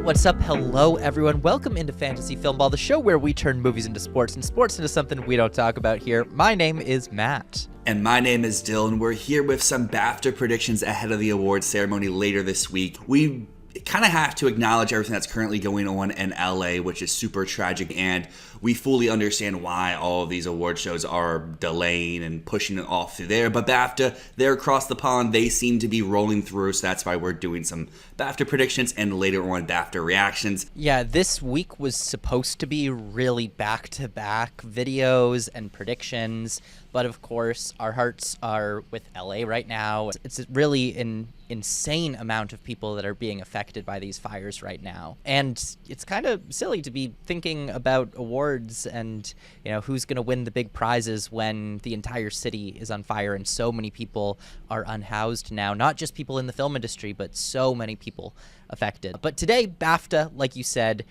What's up? Hello, everyone. Welcome into Fantasy Filmball, the show where we turn movies into sports and sports into something we don't talk about here. My name is Matt. And my name is Dyl, and we're here with some BAFTA predictions ahead of the awards ceremony later this week. We kind of have to acknowledge everything that's currently going on in LA, which is super tragic, and we fully understand why all of these award shows are delaying and pushing it off through there. But BAFTA, they're across the pond. They seem to be rolling through, so that's why we're doing some BAFTA predictions and later on BAFTA reactions. Yeah, this week was supposed to be really back-to-back videos and predictions, but of course, our hearts are with LA right now. It's really an insane amount of people that are being affected by these fires right now. And it's kind of silly to be thinking about awards and, you know, who's going to win the big prizes when the entire city is on fire and so many people are unhoused now. Not just people in the film industry, but so many people affected. But today, BAFTA, like you said,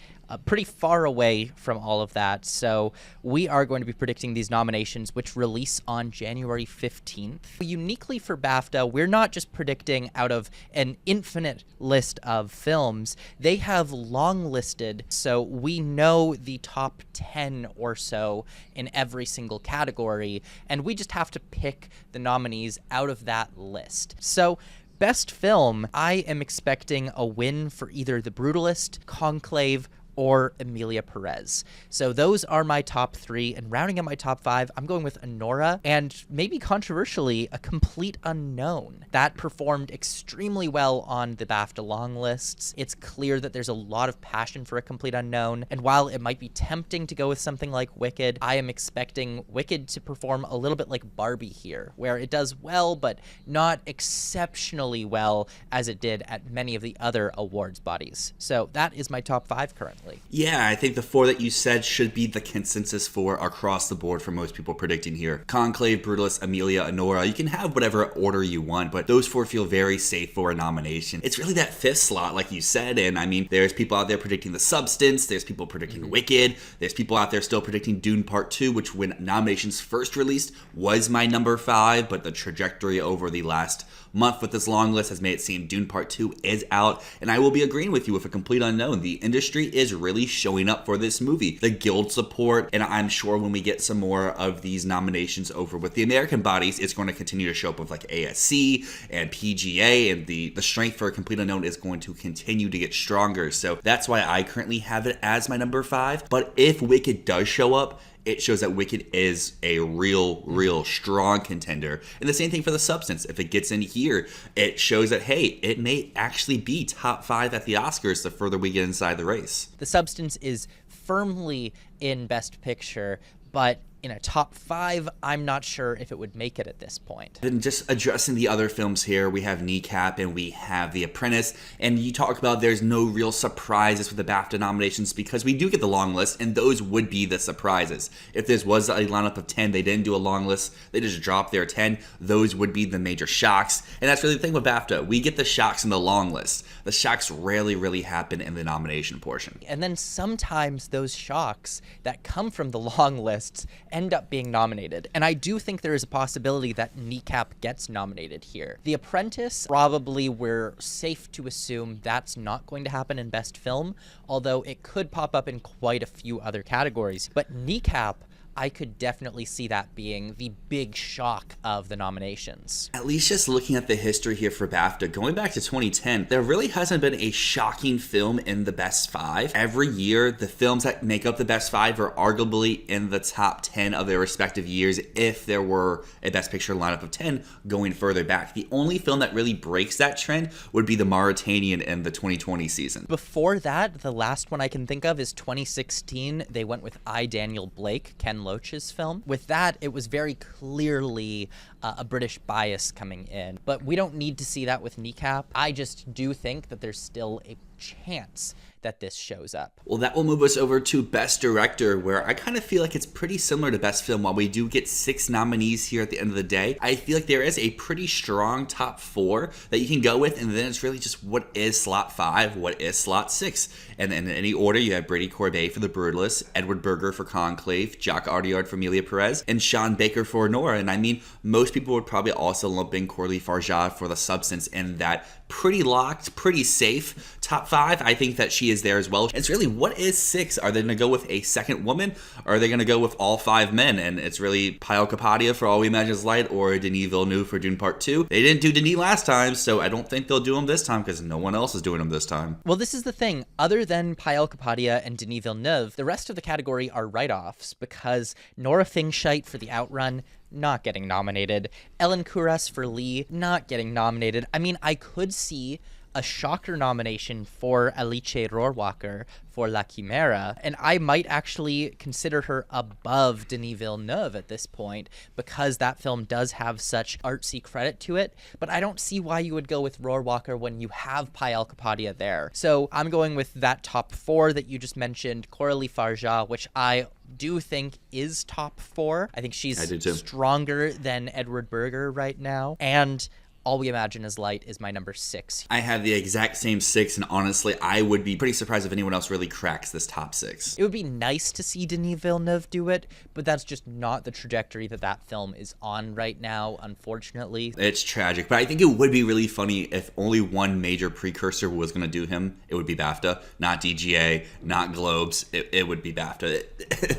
pretty far away from all of that. So we are going to be predicting these nominations, which release on January 15th. Uniquely for BAFTA, we're not just predicting out of an infinite list of films. They have long listed, so we know the top 10 or so in every single category, and we just have to pick the nominees out of that list. So Best Film, I am expecting a win for either The Brutalist, Conclave, or Emilia Perez. So those are my top three, and rounding out my top five, I'm going with Anora, and maybe controversially, A Complete Unknown. That performed extremely well on the BAFTA long lists. It's clear that there's a lot of passion for A Complete Unknown, and while it might be tempting to go with something like Wicked, I am expecting Wicked to perform a little bit like Barbie here, where it does well, but not exceptionally well as it did at many of the other awards bodies. So that is my top five currently. Yeah, I think the four that you said should be the consensus for across the board for most people predicting here. Conclave, Brutalist, Emilia, Anora. You can have whatever order you want, but those four feel very safe for a nomination. It's really that fifth slot, like you said, and I mean, there's people out there predicting The Substance, there's people predicting Wicked, there's people out there still predicting Dune Part 2, which when nominations first released was my number 5, but the trajectory over the last month with this long list has made it seem Dune Part 2 is out, and I will be agreeing with you with A Complete Unknown. The industry is really showing up for this movie. The guild support, and I'm sure when we get some more of these nominations over with the American bodies, it's going to continue to show up with like ASC and PGA, and the strength for A Complete Unknown is going to continue to get stronger. So that's why I currently have it as my number 5. But if Wicked does show up, it shows that Wicked is a real strong contender. And the same thing for The Substance. If it gets in here, it shows that, hey, it may actually be top 5 at the Oscars the further we get inside the race. The Substance is firmly in Best Picture, but in a top 5, I'm not sure if it would make it at this point. And just addressing the other films here, we have Kneecap and we have The Apprentice. And you talked about there's no real surprises with the BAFTA nominations because we do get the long list, and those would be the surprises. If this was a lineup of 10, they didn't do a long list, they just dropped their 10, those would be the major shocks. And that's really the thing with BAFTA. We get the shocks in the long list. The shocks rarely happen in the nomination portion. And then sometimes those shocks that come from the long lists end up being nominated. And I do think there is a possibility that Kneecap gets nominated here. The Apprentice, probably we're safe to assume that's not going to happen in Best Film, although it could pop up in quite a few other categories. But Kneecap, I could definitely see that being the big shock of the nominations. At least just looking at the history here for BAFTA, going back to 2010, there really hasn't been a shocking film in the Best 5. Every year, the films that make up the Best 5 are arguably in the top 10 of their respective years if there were a Best Picture lineup of 10 going further back. The only film that really breaks that trend would be The Mauritanian in the 2020 season. Before that, the last one I can think of is 2016. They went with I, Daniel Blake, Ken Loach's film. With that, it was very clearly a British bias coming in, but we don't need to see that with Kneecap. I just do think that there's still a chance that this shows up. Well, that will move us over to Best Director, where I kind of feel like it's pretty similar to Best Film. While we do get 6 nominees here at the end of the day, I feel like there is a pretty strong top 4 that you can go with, and then it's really just what is slot 5, what is slot 6. And then in any order, you have Brady Corbet for The Brutalist, Edward Berger for Conclave, Jacques Audiard for Emilia Perez, and Sean Baker for Nora. And I mean, most people would probably also lump in Corley Farjad for The Substance in that pretty locked, pretty safe. Top 5, I think that she is there as well. It's really, what is 6? Are they going to go with a second woman? Or are they going to go with all 5 men? And it's really Payal Kapadia for All We Imagine Is Light or Denis Villeneuve for Dune Part 2. They didn't do Denis last time, so I don't think they'll do him this time because no one else is doing him this time. Well, this is the thing. Other than Payal Kapadia and Denis Villeneuve, the rest of the category are write-offs because Nora Fingscheit for The Outrun, not getting nominated. Ellen Kuras for Lee, not getting nominated. I mean, I could see a shocker nomination for Alice Rohrwacher for La Chimera, and I might actually consider her above Denis Villeneuve at this point because that film does have such artsy credit to it, but I don't see why you would go with Rohrwacher when you have Payal Kapadia there. So I'm going with that top 4 that you just mentioned, Coralie Farja, which I do think is top 4. I think she's stronger than Edward Berger right now, and All We Imagine Is Light is my number 6. I have the exact same 6, and honestly, I would be pretty surprised if anyone else really cracks this top 6. It would be nice to see Denis Villeneuve do it, but that's just not the trajectory that that film is on right now, unfortunately. It's tragic, but I think it would be really funny if only one major precursor was going to do him. It would be BAFTA, not DGA, not Globes. It would be BAFTA.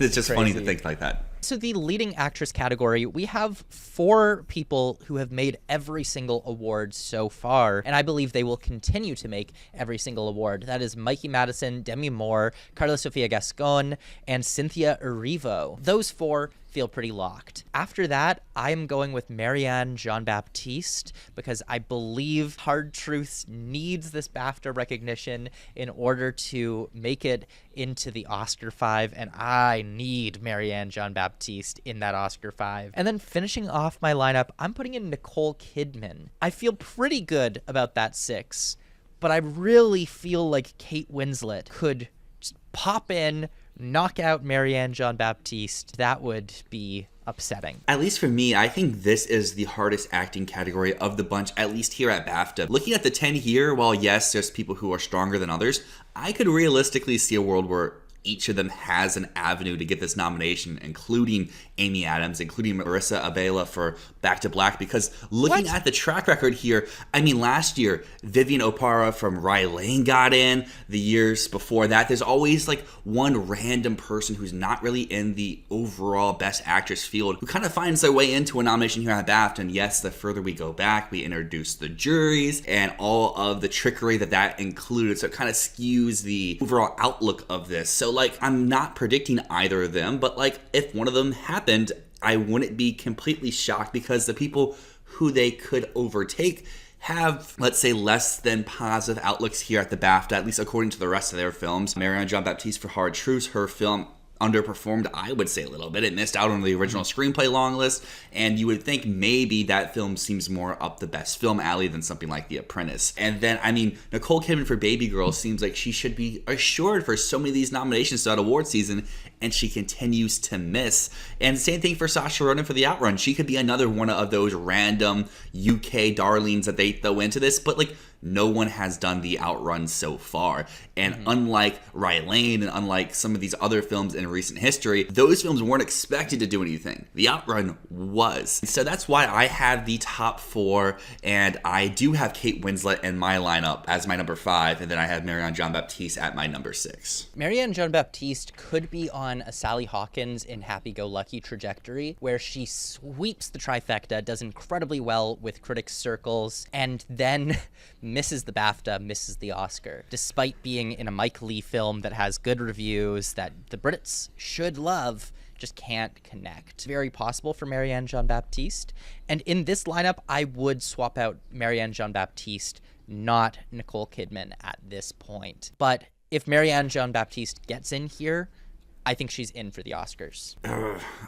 It's just funny to think like that. So the leading actress category, we have 4 people who have made every single award so far, and I believe they will continue to make every single award. That is Mikey Madison, Demi Moore, Carla Sofia Gascon, and Cynthia Erivo. Those 4 feel pretty locked. After that, I'm going with Marianne Jean-Baptiste because I believe Hard Truths needs this BAFTA recognition in order to make it into the Oscar 5, and I need Marianne Jean-Baptiste in that Oscar 5. And then finishing off my lineup, I'm putting in Nicole Kidman. I feel pretty good about that 6, but I really feel like Kate Winslet could just pop in, knock out Marianne Jean-Baptiste. That would be upsetting. At least for me, I think this is the hardest acting category of the bunch, at least here at BAFTA. Looking at the 10 here, while yes, there's people who are stronger than others, I could realistically see a world where each of them has an avenue to get this nomination, including Amy Adams, including Marissa Abela for Back to Black, because looking at the track record here, I mean, last year, Vivian Oparah from Rye Lane got in. The years before that, there's always like one random person who's not really in the overall Best Actress field who kind of finds their way into a nomination here at BAFTA. And yes, the further we go back, we introduce the juries and all of the trickery that included. So it kind of skews the overall outlook of this. So like, I'm not predicting either of them, but like, if one of them happened, I wouldn't be completely shocked because the people who they could overtake have, let's say, less than positive outlooks here at the BAFTA, at least according to the rest of their films. Marianne Jean-Baptiste for Hard Truths, her film underperformed, I would say, a little bit. It missed out on the original screenplay long list, and you would think maybe that film seems more up the best film alley than something like The Apprentice. And then, I mean, Nicole Kidman for Baby Girl seems like she should be assured for so many of these nominations throughout award season, and she continues to miss. And same thing for Saoirse Ronan for The Outrun. She could be another one of those random UK darlings that they throw into this, but like, no one has done The Outrun so far. And unlike Rye Lane and unlike some of these other films in recent history, those films weren't expected to do anything. The Outrun was. So that's why I have the top 4, and I do have Kate Winslet in my lineup as my number 5, and then I have Marianne Jean-Baptiste at my number 6. Marianne Jean-Baptiste could be on a Sally Hawkins in Happy-Go-Lucky trajectory, where she sweeps the trifecta, does incredibly well with critics' circles, and then misses the BAFTA, misses the Oscar, despite being in a Mike Leigh film that has good reviews that the Brits should love, just can't connect. Very possible for Marianne Jean-Baptiste. And in this lineup, I would swap out Marianne Jean-Baptiste, not Nicole Kidman at this point. But if Marianne Jean-Baptiste gets in here, I think she's in for the Oscars.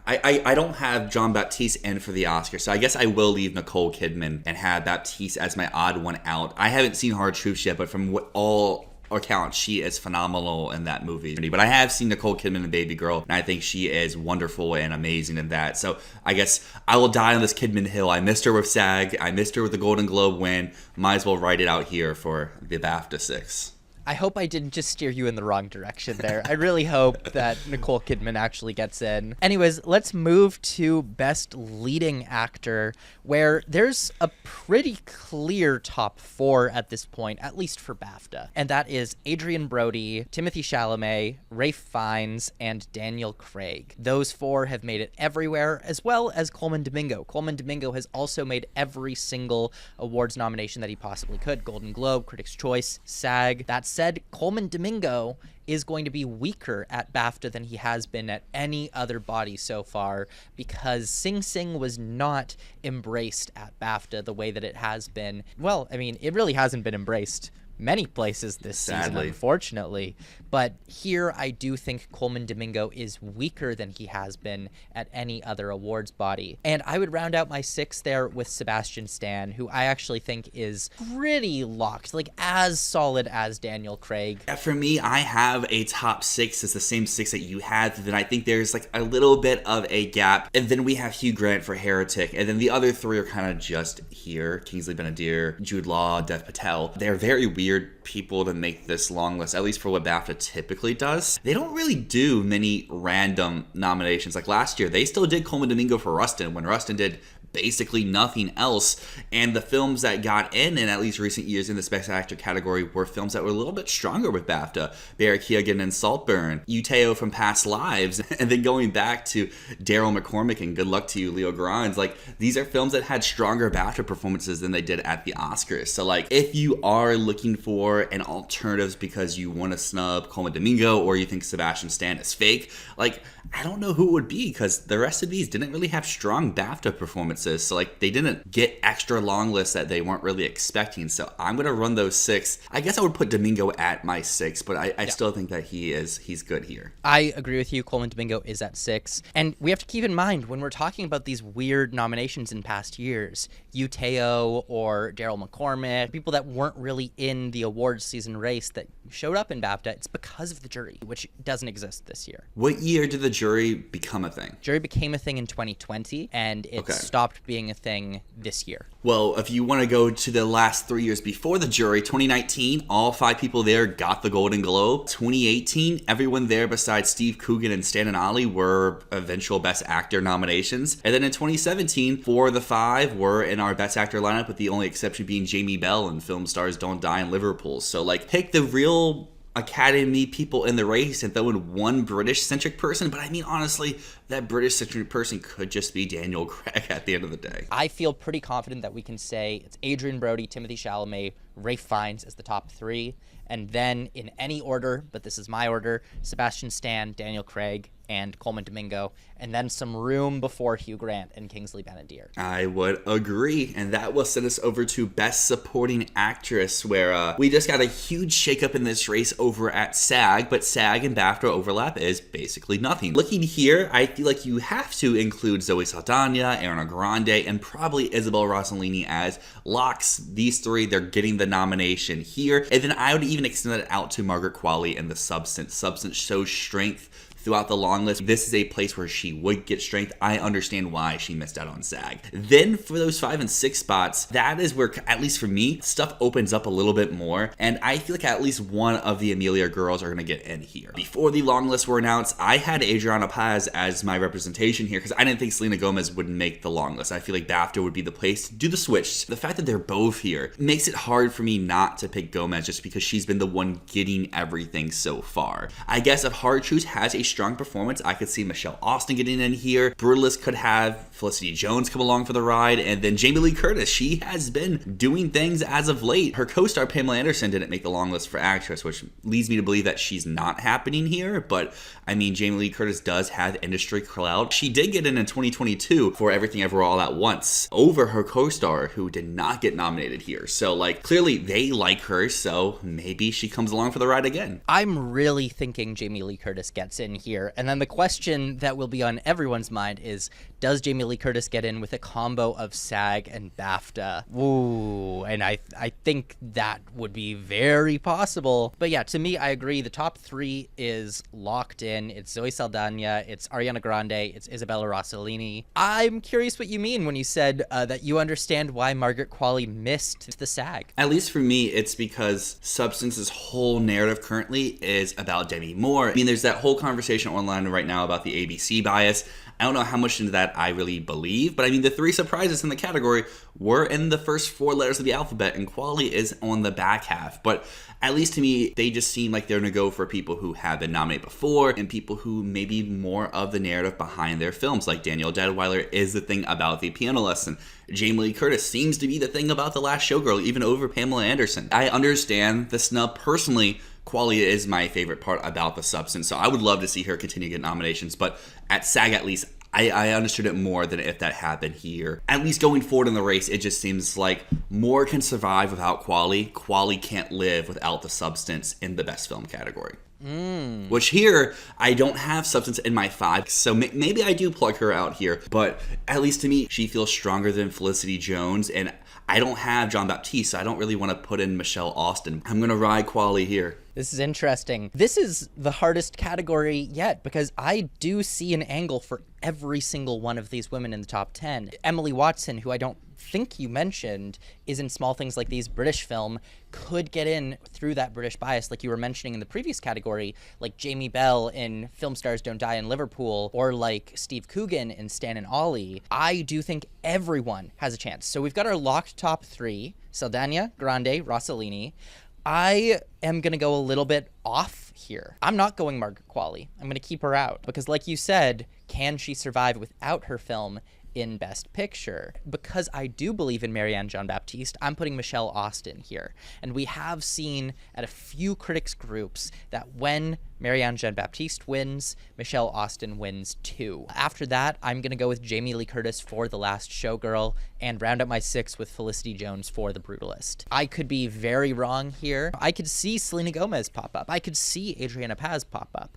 I don't have Jean-Baptiste in for the Oscars, so I guess I will leave Nicole Kidman and have Baptiste as my odd one out. I haven't seen Hard Truths yet, but from what all accounts, she is phenomenal in that movie. But I have seen Nicole Kidman in Baby Girl, and I think she is wonderful and amazing in that. So I guess I will die on this Kidman hill. I missed her with SAG. I missed her with the Golden Globe win. Might as well write it out here for the BAFTA 6. I hope I didn't just steer you in the wrong direction there. I really hope that Nicole Kidman actually gets in. Anyways, let's move to Best Leading Actor, where there's a pretty clear top 4 at this point, at least for BAFTA. And that is Adrian Brody, Timothée Chalamet, Ralph Fiennes, and Daniel Craig. Those 4 have made it everywhere, as well as Colman Domingo. Colman Domingo has also made every single awards nomination that he possibly could. Golden Globe, Critics' Choice, SAG. That said, Colman Domingo is going to be weaker at BAFTA than he has been at any other body so far, because Sing Sing was not embraced at BAFTA the way that it has been. Well, I mean, it really hasn't been embraced many places this season, unfortunately. But here, I do think Colman Domingo is weaker than he has been at any other awards body. And I would round out my 6 there with Sebastian Stan, who I actually think is pretty locked, like as solid as Daniel Craig. Yeah, for me, I have a top 6. It's the same 6 that you had. Then I think there's like a little bit of a gap. And then we have Hugh Grant for Heretic. And then the other 3 are kind of just here. Kingsley Ben-Adir, Jude Law, Dev Patel. They're very weird people to make this long list, at least for what BAFTA typically does. They don't really do many random nominations. Like last year, they still did Colman Domingo for Rustin when Rustin did basically nothing else, and the films that got in at least recent years in the Best Actor category were films that were a little bit stronger with BAFTA. Barry Keoghan and Saltburn, Uteo from Past Lives, and then going back to Daryl McCormick and Good Luck to You, Leo Garines. Like, these are films that had stronger BAFTA performances than they did at the Oscars. So like, if you are looking for an alternatives because you want to snub Colman Domingo or you think Sebastian Stan is fake, like, I don't know who it would be, because the rest of these didn't really have strong BAFTA performances. So like, they didn't get extra long lists that they weren't really expecting. So I'm gonna run those 6. I guess I would put Domingo at my 6, but I still think that he's good here. I agree with you. Colman Domingo is at 6. And we have to keep in mind when we're talking about these weird nominations in past years, Uteo or Daryl McCormick, people that weren't really in the awards season race that showed up in BAFTA, it's because of the jury, which doesn't exist this year. What year did the jury become a thing? Jury became a thing in 2020, and it stopped being a thing this year. Well, if you want to go to the last 3 years before the jury, 2019, all 5 people there got the Golden Globe. 2018, everyone there besides Steve Coogan and Stan and Ollie were eventual Best Actor nominations. And then in 2017, 4 of the 5 were in our Best Actor lineup, with the only exception being Jamie Bell and Film Stars Don't Die in Liverpool. So like, pick the real Academy people in the race and throw in one British-centric person. But I mean, honestly, that British-centric person could just be Daniel Craig at the end of the day. I feel pretty confident that we can say it's Adrian Brody, Timothée Chalamet, Ralph Fiennes as the top 3. And then in any order, but this is my order, Sebastian Stan, Daniel Craig, and Colman Domingo, and then some room before Hugh Grant and Kingsley Ben-Adir. I would agree, and that will send us over to Best Supporting Actress, where we just got a huge shakeup in this race over at SAG, but SAG and BAFTA overlap is basically nothing. Looking here, I feel like you have to include Zoe Saldana, Ariana Grande, and probably Isabel Rossellini as locks. These 3, they're getting the nomination here, and then I would even extend it out to Margaret Qualley and The Substance. Substance shows strength throughout the long list. This is a place where she would get strength. I understand why she missed out on SAG. Then for those 5 and 6 spots, that is where, at least for me, stuff opens up a little bit more. And I feel like at least one of the Amelia girls are going to get in here. Before the long lists were announced, I had Adriana Paz as my representation here because I didn't think Selena Gomez would make the long list. I feel like BAFTA would be the place to do the switch. The fact that they're both here makes it hard for me not to pick Gomez just because she's been the one getting everything so far. I guess if Hard Truth has a strong performance, I could see Michelle Austin getting in here. Brutalist could have Felicity Jones come along for the ride, and then Jamie Lee Curtis. She has been doing things as of late. Her co-star Pamela Anderson didn't make the long list for actress, which leads me to believe that she's not happening here, but I mean, Jamie Lee Curtis does have industry clout. She did get in 2022 for Everything Ever All at Once over her co-star who did not get nominated here. So like, clearly they like her, so maybe she comes along for the ride again. I'm really thinking Jamie Lee Curtis gets in here. And then the question that will be on everyone's mind is, does Jamie Lee Lee Curtis get in with a combo of SAG and BAFTA. Ooh, and I think that would be very possible. But yeah, to me, I agree. The top three is locked in. It's Zoe Saldana, it's Ariana Grande, it's Isabella Rossellini. I'm curious what you mean when you said that you understand why Margaret Qualley missed the SAG. At least for me, it's because Substance's whole narrative currently is about Demi Moore. I mean, there's that whole conversation online right now about the ABC bias. I don't know how much into that I really believe, but I mean, the three surprises in the category were in the first four letters of the alphabet, and Qualley is on the back half. But at least to me, they just seem like they're going to go for people who have been nominated before and people who maybe more of the narrative behind their films, like Danielle Deadweiler is the thing about The Piano Lesson. Jamie Lee Curtis seems to be the thing about The Last Showgirl, even over Pamela Anderson. I understand the snub personally. Qualley is my favorite part about The Substance, so I would love to see her continue to get nominations, but at SAG at least, I understood it more than if that happened here. At least going forward in the race, it just seems like Moore can survive without Qualley. Qualley can't live without The Substance in the Best Film category. Which here, I don't have Substance in my 5, so maybe I do plug her out here, but at least to me, she feels stronger than Felicity Jones, and I don't have John Baptiste, so I don't really want to put in Michelle Austin. I'm going to ride Qualley here. This is interesting. This is the hardest category yet because I do see an angle for every single one of these women in the top 10. Emily Watson, who I don't think you mentioned, is in Small Things Like These, British film, could get in through that British bias, like you were mentioning in the previous category, like Jamie Bell in Film Stars Don't Die in Liverpool, or like Steve Coogan in Stan and Ollie. I do think everyone has a chance. So we've got our locked top three: Saldana, Grande, Rossellini. I am going to go a little bit off here. I'm not going Margaret Qualley. I'm going to keep her out because, like you said, can she survive without her film in Best Picture? Because I do believe in Marianne Jean-Baptiste, I'm putting Michelle Austin here. And we have seen at a few critics groups that when Marianne Jean-Baptiste wins, Michelle Austin wins too. After that, I'm going to go with Jamie Lee Curtis for The Last Showgirl and round up my 6 with Felicity Jones for The Brutalist. I could be very wrong here. I could see Selena Gomez pop up. I could see Adriana Paz pop up.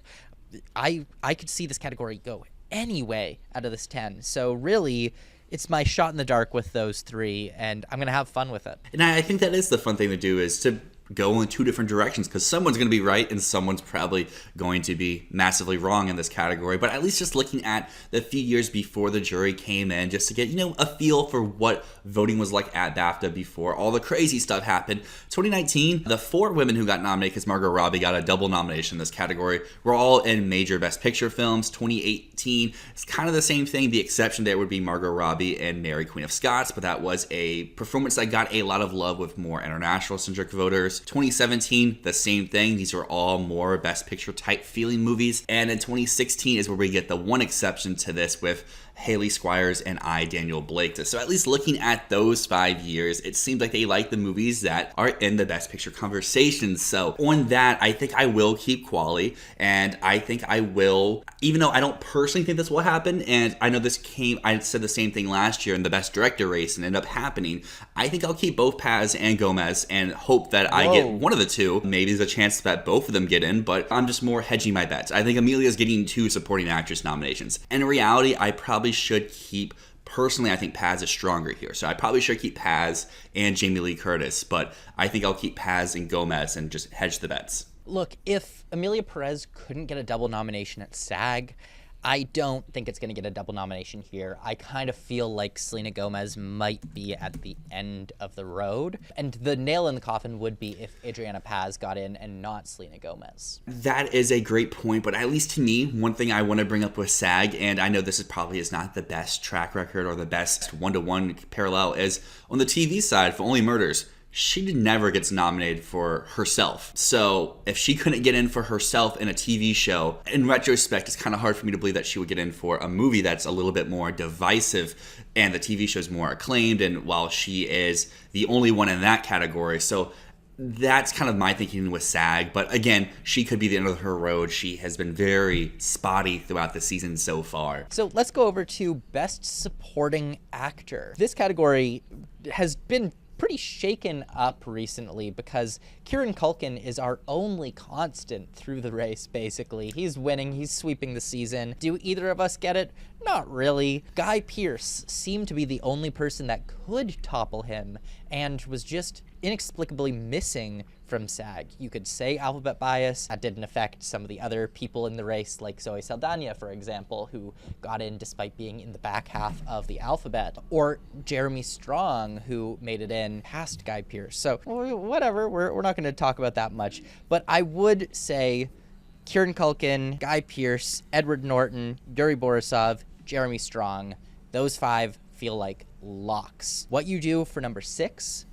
I could see this category go anyway out of this 10. So really, it's my shot in the dark with those three, and I'm going to have fun with it. And I think that is the fun thing to do, is to go in two different directions, because someone's going to be right and someone's probably going to be massively wrong in this category. But at least just looking at the few years before the jury came in, just to get, a feel for what voting was like at BAFTA before all the crazy stuff happened. 2019, the 4 women who got nominated, because Margot Robbie got a double nomination in this category, were all in major Best Picture films. 2018, it's kind of the same thing. The exception there would be Margot Robbie and Mary, Queen of Scots, but that was a performance that got a lot of love with more international-centric voters. 2017, the same thing. These are all more Best Picture type feeling movies. And in 2016 is where we get the one exception to this with Haley Squires and Daniel Blake. So at least looking at those 5 years, it seems like they like the movies that are in the Best Picture conversation. So on that, I think I will keep Qualley, and I think I will, even though I don't personally think this will happen, and I know I said the same thing last year in the Best Director race and ended up happening, I think I'll keep both Paz and Gomez and hope that I get one of the two. Maybe there's a chance that both of them get in, but I'm just more hedging my bets. I think Amelia's getting 2 supporting actress nominations. In reality, I probably should keep, personally, I think Paz is stronger here. So I probably should keep Paz and Jamie Lee Curtis, but I think I'll keep Paz and Gomez and just hedge the bets. Look, if Amelia Perez couldn't get a double nomination at SAG, I don't think it's going to get a double nomination here. I kind of feel like Selena Gomez might be at the end of the road. And the nail in the coffin would be if Adriana Paz got in and not Selena Gomez. That is a great point, but at least to me, one thing I want to bring up with SAG, and I know this is not the best track record or the best one-to-one parallel, is on the TV side for Only Murders. She never gets nominated for herself. So if she couldn't get in for herself in a TV show, in retrospect, it's kind of hard for me to believe that she would get in for a movie that's a little bit more divisive and the TV show's more acclaimed, and while she is the only one in that category. So that's kind of my thinking with SAG. But again, she could be the end of her road. She has been very spotty throughout the season so far. So let's go over to Best Supporting Actor. This category has been pretty shaken up recently because Kieran Culkin is our only constant through the race, basically. He's winning, he's sweeping the season. Do either of us get it? Not really. Guy Pearce seemed to be the only person that could topple him and was just inexplicably missing from SAG. You could say alphabet bias. That didn't affect some of the other people in the race, like Zoe Saldana, for example, who got in despite being in the back half of the alphabet, or Jeremy Strong, who made it in past Guy Pearce. So whatever, we're not going to talk about that much, but I would say Kieran Culkin, Guy Pearce, Edward Norton, Yuri Borisov, Jeremy Strong, those 5 feel like locks. What you do for number 6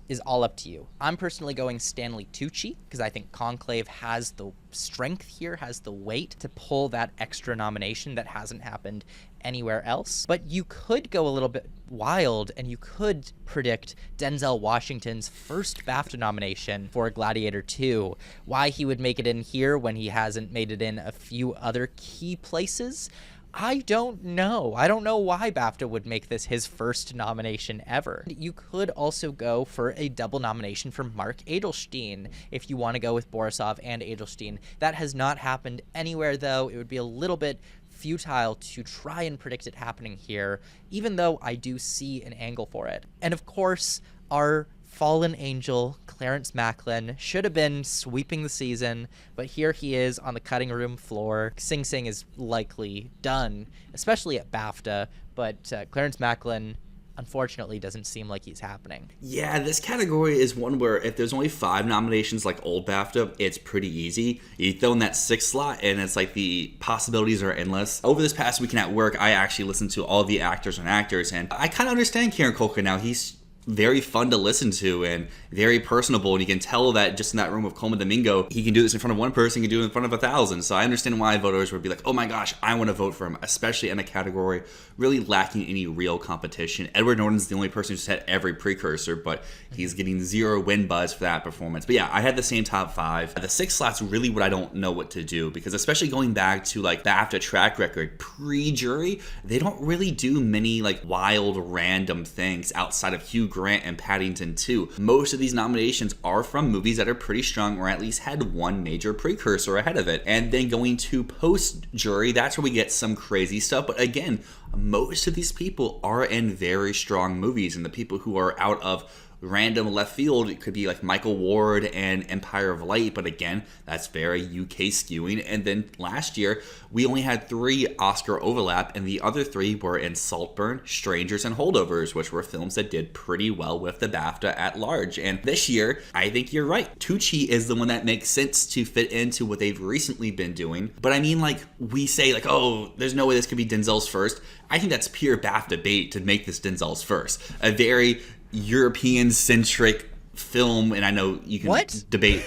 is all up to you. I'm personally going Stanley Tucci because I think Conclave has the strength here, has the weight to pull that extra nomination that hasn't happened anywhere else. But you could go a little bit wild and you could predict Denzel Washington's first BAFTA nomination for Gladiator 2. Why he would make it in here when he hasn't made it in a few other key places, I don't know. I don't know why BAFTA would make this his first nomination ever. You could also go for a double nomination for Mark Adelstein if you want to go with Borisov and Adelstein. That has not happened anywhere, though. It would be a little bit futile to try and predict it happening here, even though I do see an angle for it. And of course, our fallen angel, Clarence Macklin, should have been sweeping the season, but here he is on the cutting room floor. Sing Sing is likely done, especially at BAFTA, but Clarence Macklin unfortunately doesn't seem like he's happening. Yeah, this category is one where if there's only 5 nominations like old BAFTA, it's pretty easy. You throw in that 6th slot and it's like the possibilities are endless. Over this past weekend at work, I actually listened to all the actors and I kind of understand Kieran Culkin now. He's very fun to listen to and very personable, and you can tell that just in that room with Colman Domingo, he can do this in front of one person, he can do it in front of 1,000. So I understand why voters would be like, oh my gosh, I want to vote for him, especially in a category really lacking any real competition. Edward Norton's the only person who's had every precursor, but he's getting 0 win buzz for that performance. But yeah, I had the same top 5. The 6 slots really what I don't know what to do, because especially going back to like the BAFTA track record pre-jury, they don't really do many like wild random things outside of Hugh Grant and Paddington 2. Most of these nominations are from movies that are pretty strong or at least had one major precursor ahead of it. And then going to post-jury, that's where we get some crazy stuff. But again, most of these people are in very strong movies, and the people who are out of random left field, it could be like Michael Ward and Empire of Light, but again, that's very UK skewing. And then last year, we only had 3 Oscar overlap, and the other 3 were in Saltburn, Strangers, and Holdovers, which were films that did pretty well with the BAFTA at large. And this year, I think you're right. Tucci is the one that makes sense to fit into what they've recently been doing. But I mean, like, we say, like, oh, there's no way this could be Denzel's first. I think that's pure BAFTA bait to make this Denzel's first. A very European-centric film, and I know you can debate.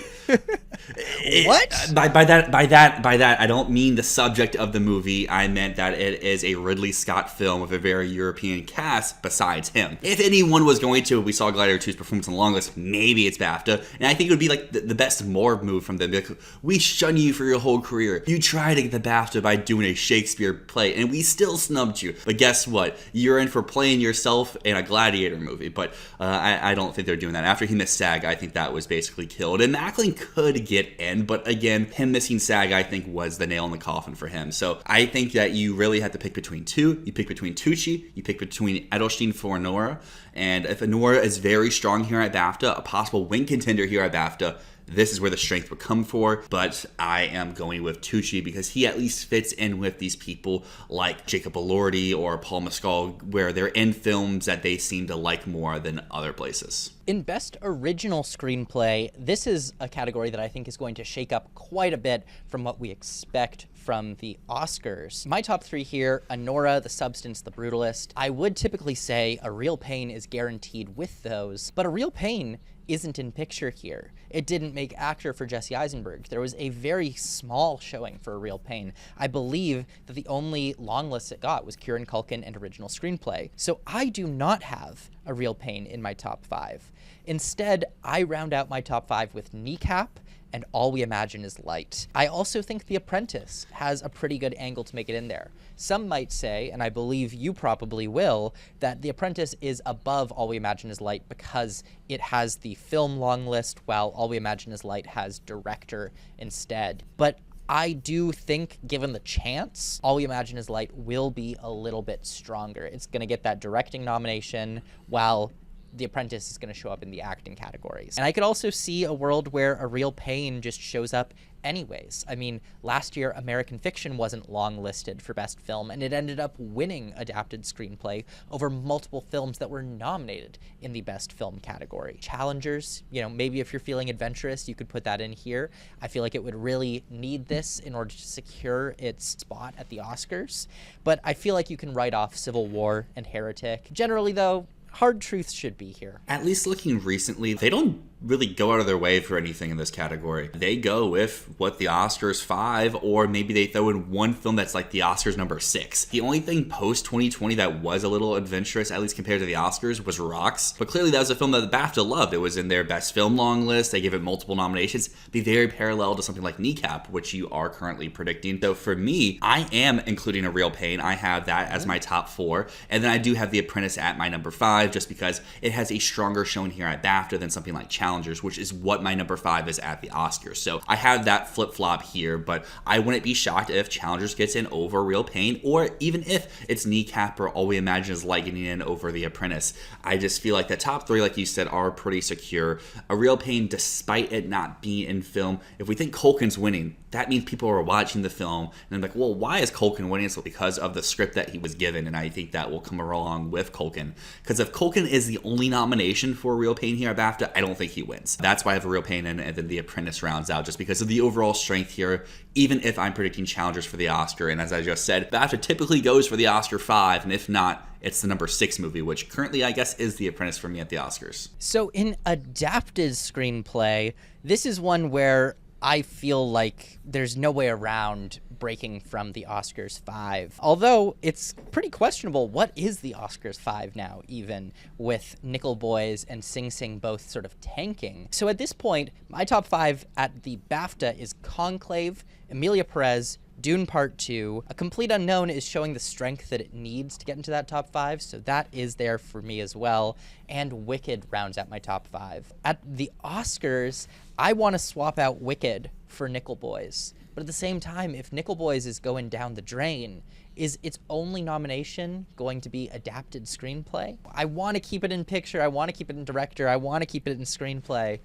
What? By that, I don't mean the subject of the movie. I meant that it is a Ridley Scott film with a very European cast besides him. If anyone was going to, we saw Gladiator 2's performance on the long list, maybe it's BAFTA. And I think it would be like the best Moore move from them. Like, we shun you for your whole career. You tried to get the BAFTA by doing a Shakespeare play, and we still snubbed you. But guess what? You're in for playing yourself in a Gladiator movie. But I don't think they're doing that. After he missed SAG, I think that was basically killed. And Macklin could get in, but again, him missing SAG, I think, was the nail in the coffin for him. So I think that you really have to pick between 2. You pick between Tucci, you pick between Edelstein for Honora, and if Honora is very strong here at BAFTA, a possible win contender here at BAFTA, this is where the strength would come for. But I am going with Tucci because he at least fits in with these people like Jacob Elordi or Paul Mescal, where they're in films that they seem to like more than other places. In Best Original Screenplay, this is a category that I think is going to shake up quite a bit from what we expect from the Oscars. My top 3 here: Honora, The Substance, The Brutalist. I would typically say A Real Pain is guaranteed with those, but A Real Pain isn't in picture here. It didn't make actor for Jesse Eisenberg. There was a very small showing for A Real Pain. I believe that the only long list it got was Kieran Culkin and Original Screenplay. So I do not have A Real Pain in my top 5. Instead, I round out my top 5 with Kneecap and All We Imagine Is Light. I also think The Apprentice has a pretty good angle to make it in there. Some might say, and I believe you probably will, that The Apprentice is above All We Imagine Is Light because it has the film long list, while All We Imagine Is Light has director instead. But I do think, given the chance, All We Imagine Is Light will be a little bit stronger. It's going to get that directing nomination, while The Apprentice is going to show up in the acting categories. And I could also see a world where A Real Pain just shows up anyways. I mean, last year, American Fiction wasn't long listed for Best Film, and it ended up winning Adapted Screenplay over multiple films that were nominated in the Best Film category. Challengers, maybe if you're feeling adventurous, you could put that in here. I feel like it would really need this in order to secure its spot at the Oscars. But I feel like you can write off Civil War and Heretic. Generally, though, Hard Truth should be here. At least looking recently, they don't really go out of their way for anything in this category. They go with what the Oscars 5, or maybe they throw in one film that's like the Oscars number 6. The only thing post 2020 that was a little adventurous, at least compared to the Oscars, was Rocks. But clearly that was a film that the BAFTA loved. It was in their best film long list. They gave it multiple nominations. Be very parallel to something like Kneecap, which you are currently predicting. So for me, I am including A Real Pain. I have that as my top 4. And then I do have The Apprentice at my number 5, just because it has a stronger showing here at BAFTA than something like Challengers, which is what my number 5 is at the Oscars. So I have that flip-flop here, but I wouldn't be shocked if Challengers gets in over Real Pain, or even if it's Kneecap or All We Imagine Is Light getting in over The Apprentice. I just feel like the top 3, like you said, are pretty secure. A Real Pain, despite it not being in film, if we think Culkin's winning, that means people are watching the film and they're like, well, why is Culkin winning? So because of the script that he was given, and I think that will come along with Culkin. Because if Culkin is the only nomination for Real Pain here at BAFTA, I don't think he wins. That's why I have A Real Pain, and then The Apprentice rounds out, just because of the overall strength here, even if I'm predicting Challengers for the Oscar. And as I just said, BAFTA typically goes for the Oscar 5, and if not, it's the number 6 movie, which currently I guess is The Apprentice for me at the Oscars. So in Adapted Screenplay, this is one where I feel like there's no way around breaking from the Oscars 5. Although it's pretty questionable, what is the Oscars 5 now, even with Nickel Boys and Sing Sing both sort of tanking? So at this point, my top 5 at the BAFTA is Conclave, Emilia Perez, Dune Part 2. A Complete Unknown is showing the strength that it needs to get into that top 5, so that is there for me as well. And Wicked rounds out my top 5. At the Oscars, I want to swap out Wicked for Nickel Boys. But at the same time, if Nickel Boys is going down the drain, is its only nomination going to be Adapted Screenplay? I want to keep it in picture, I want to keep it in director, I want to keep it in screenplay,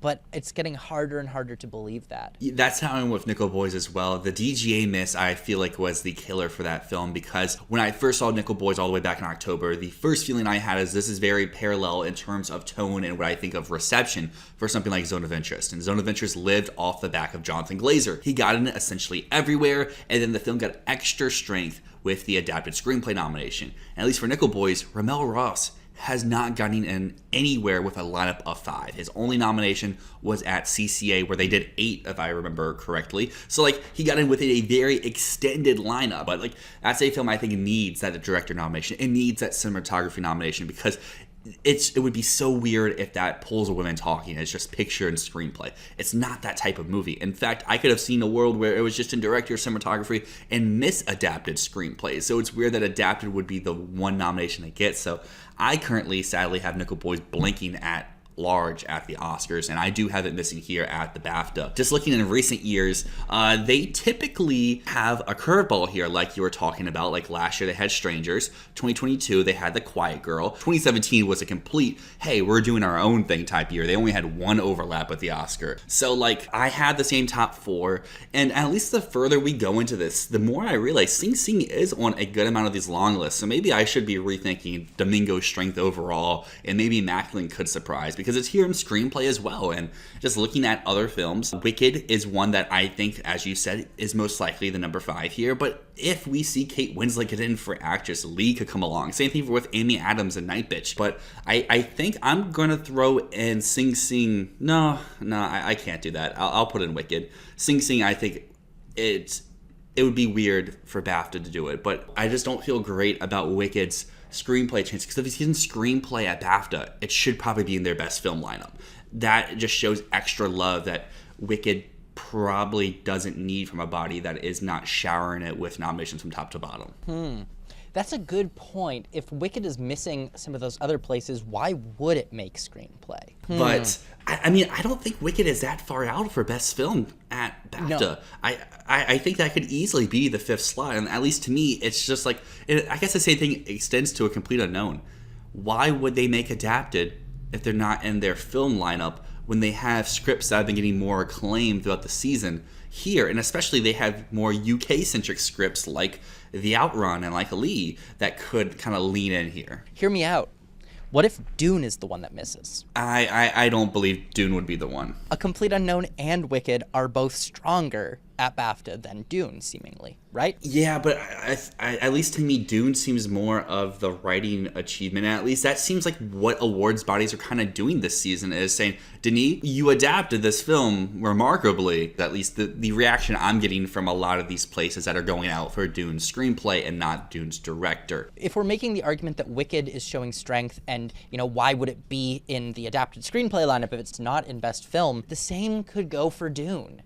but it's getting harder and harder to believe that. That's how I'm with Nickel Boys as well. The DGA miss, I feel like, was the killer for that film, because when I first saw Nickel Boys all the way back in October, the first feeling I had is this is very parallel in terms of tone and what I think of reception for something like Zone of Interest. And Zone of Interest lived off the back of Jonathan Glazer. He got in it essentially everywhere, and then the film got extra strength with the Adapted Screenplay nomination. And at least for Nickel Boys, Ramel Ross has not gotten in anywhere with a lineup of 5. His only nomination was at CCA, where they did 8, if I remember correctly. So, he got in with a very extended lineup. But, that's a film I think needs that director nomination. It needs that cinematography nomination, because it would be so weird if that pulls a Women Talking. It's just picture and screenplay. It's not that type of movie. In fact, I could have seen a world where it was just in director, cinematography, and misadapted screenplays. So it's weird that adapted would be the one nomination it gets. So I currently, sadly, have Nickel Boys blinking at large at the Oscars, and I do have it missing here at the BAFTA. Just looking in recent years, they typically have a curveball here, like you were talking about. Like last year they had Strangers, 2022 they had The Quiet Girl, 2017 was a complete, hey, we're doing our own thing type year. They only had one overlap with the Oscar. So I had the same top 4, and at least the further we go into this, the more I realize Sing Sing is on a good amount of these long lists. So maybe I should be rethinking Domingo's strength overall, and maybe Macklin could surprise, because it's here in screenplay as well. And just looking at other films, Wicked is one that I think, as you said, is most likely the number 5 here. But if we see Kate Winslet get in for actress, Lee could come along. Same thing with Amy Adams and Night Bitch. But I think I'm gonna throw in Sing Sing. No, I can't do that. I'll put in Wicked. Sing Sing, I think it would be weird for BAFTA to do it, but I just don't feel great about Wicked's screenplay chance, because if he's in screenplay at BAFTA, it should probably be in their best film lineup. That just shows extra love that Wicked probably doesn't need from a body that is not showering it with nominations from top to bottom. That's a good point. If Wicked is missing some of those other places, why would it make Screenplay? But I mean, I don't think Wicked is that far out for best film at BAFTA. No. I think that could easily be the fifth slot, and at least to me, it's just like I guess the same thing extends to A Complete Unknown. Why would they make Adapted if they're not in their film lineup when they have scripts that have been getting more acclaim throughout the season here? And especially they have more UK-centric scripts like The Outrun and like Ali that could kind of lean in here. Hear me out. What if Dune is the one that misses? I don't believe Dune would be the one. A Complete Unknown and Wicked are both stronger at BAFTA than Dune, seemingly, right? Yeah, but I at least to me, Dune seems more of the writing achievement. And at least that seems like what awards bodies are kind of doing this season, is saying, Denis, you adapted this film remarkably. At least the reaction I'm getting from a lot of these places that are going out for Dune's screenplay and not Dune's director. If we're making the argument that Wicked is showing strength and, why would it be in the adapted screenplay lineup if it's not in best film, the same could go for Dune.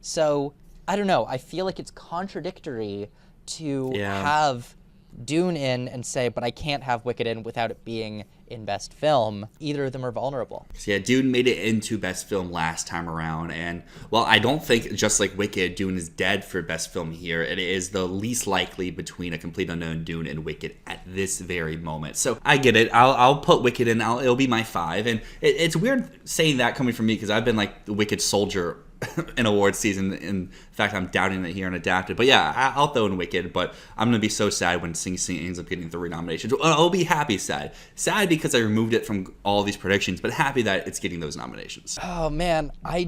So I don't know. I feel like it's contradictory to have Dune in and say, but I can't have Wicked in without it being in best film. Either of them are vulnerable. So yeah, Dune made it into best film last time around, and while I don't think, just like Wicked, Dune is dead for best film here, it is the least likely between A Complete Unknown, Dune, and Wicked at this very moment. So I get it. I'll put Wicked in. It'll be my 5, and it's weird saying that coming from me because I've been like the Wicked soldier in awards season. In fact, I'm doubting it here and Adapted. But yeah, I'll throw in Wicked, but I'm going to be so sad when Sing Sing ends up getting 3 nominations. I'll be happy sad. Sad because I removed it from all these predictions, but happy that it's getting those nominations. Oh man, I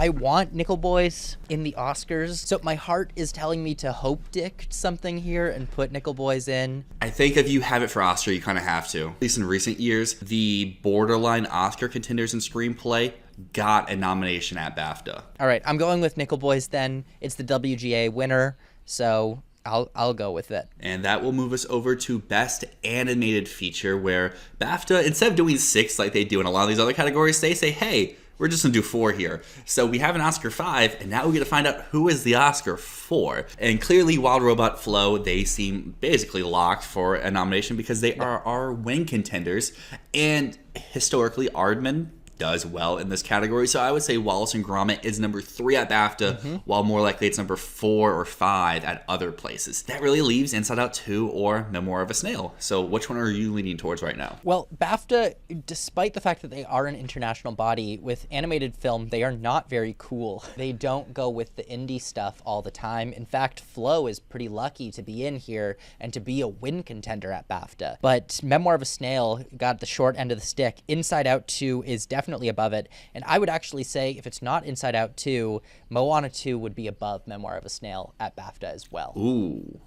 want Nickel Boys in the Oscars, so my heart is telling me to hope dick something here and put Nickel Boys in. I think if you have it for Oscar, you kind of have to. At least in recent years, the borderline Oscar contenders in screenplay got a nomination at BAFTA. All right, I'm going with Nickel Boys then. It's the WGA winner, so I'll go with it. And that will move us over to Best Animated Feature, where BAFTA, instead of doing 6 like they do in a lot of these other categories, they say, hey, we're just going to do 4 here. So we have an Oscar 5, and now we get to find out who is the Oscar for. And clearly, Wild Robot Flow, they seem basically locked for a nomination because they are our win contenders. And historically, Aardman does well in this category. So I would say Wallace and Gromit is number 3 at BAFTA, while more likely it's number 4 or 5 at other places. That really leaves Inside Out 2 or Memoir of a Snail. So which one are you leaning towards right now? Well, BAFTA, despite the fact that they are an international body, with animated film, they are not very cool. They don't go with the indie stuff all the time. In fact, Flow is pretty lucky to be in here and to be a win contender at BAFTA. But Memoir of a Snail got the short end of the stick. Inside Out 2 is definitely above it, and I would actually say if it's not Inside Out 2, Moana 2 would be above Memoir of a Snail at BAFTA as well. Ooh,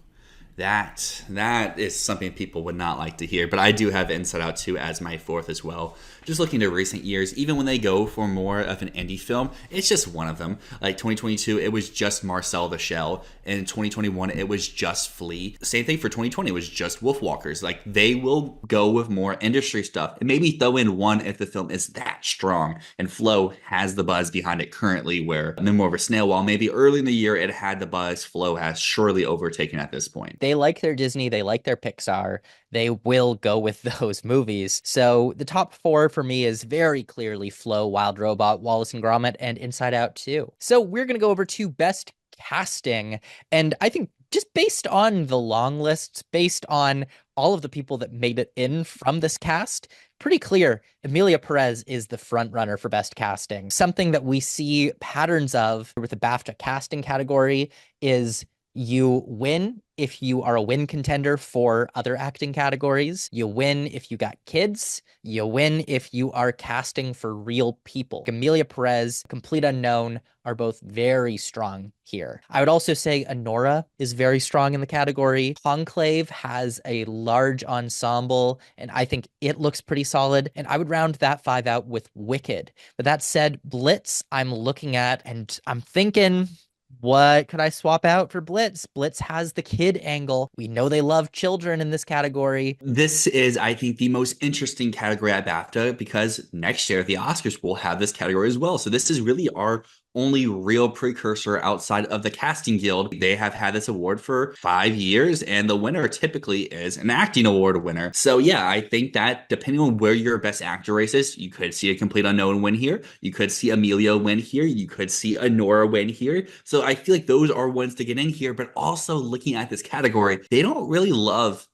that is something people would not like to hear, but I do have Inside Out 2 as my 4th as well. Just looking to recent years, even when they go for more of an indie film, it's just one of them. Like 2022, it was just Marcel the Shell. And in 2021, it was just Flea. Same thing for 2020, it was just Wolfwalkers. Like, they will go with more industry stuff and maybe throw in one if the film is that strong. And Flow has the buzz behind it currently, where Memoir of a Snail, while maybe early in the year it had the buzz, Flow has surely overtaken at this point. They like their Disney, they like their Pixar. They will go with those movies. So the top 4 for me is very clearly Flow, Wild Robot, Wallace and Gromit, and Inside Out 2. So we're going to go over to Best Casting. And I think just based on the long lists, based on all of the people that made it in from this cast, pretty clear Emilia Perez is the front runner for Best Casting. Something that we see patterns of with the BAFTA casting category is you win if you are a win contender for other acting categories. You win if you got kids. You win if you are casting for real people. Emilia Perez, Complete Unknown are both very strong here. I would also say Anora is very strong in the category. Conclave has a large ensemble, and I think it looks pretty solid. And I would round that 5 out with Wicked. But that said, Blitz, I'm looking at, and I'm thinking, what could I swap out for Blitz? Blitz has the kid angle. We know they love children in this category. This is, I think, the most interesting category at BAFTA because next year the Oscars will have this category as well. So this is really our only real precursor outside of the Casting Guild. They have had this award for 5 years, and the winner typically is an acting award winner. So yeah, I think that depending on where your best actor race is, you could see a complete unknown win here. You could see Amelia win here. You could see Honora win here. So I feel like those are ones to get in here. But also looking at this category, they don't really love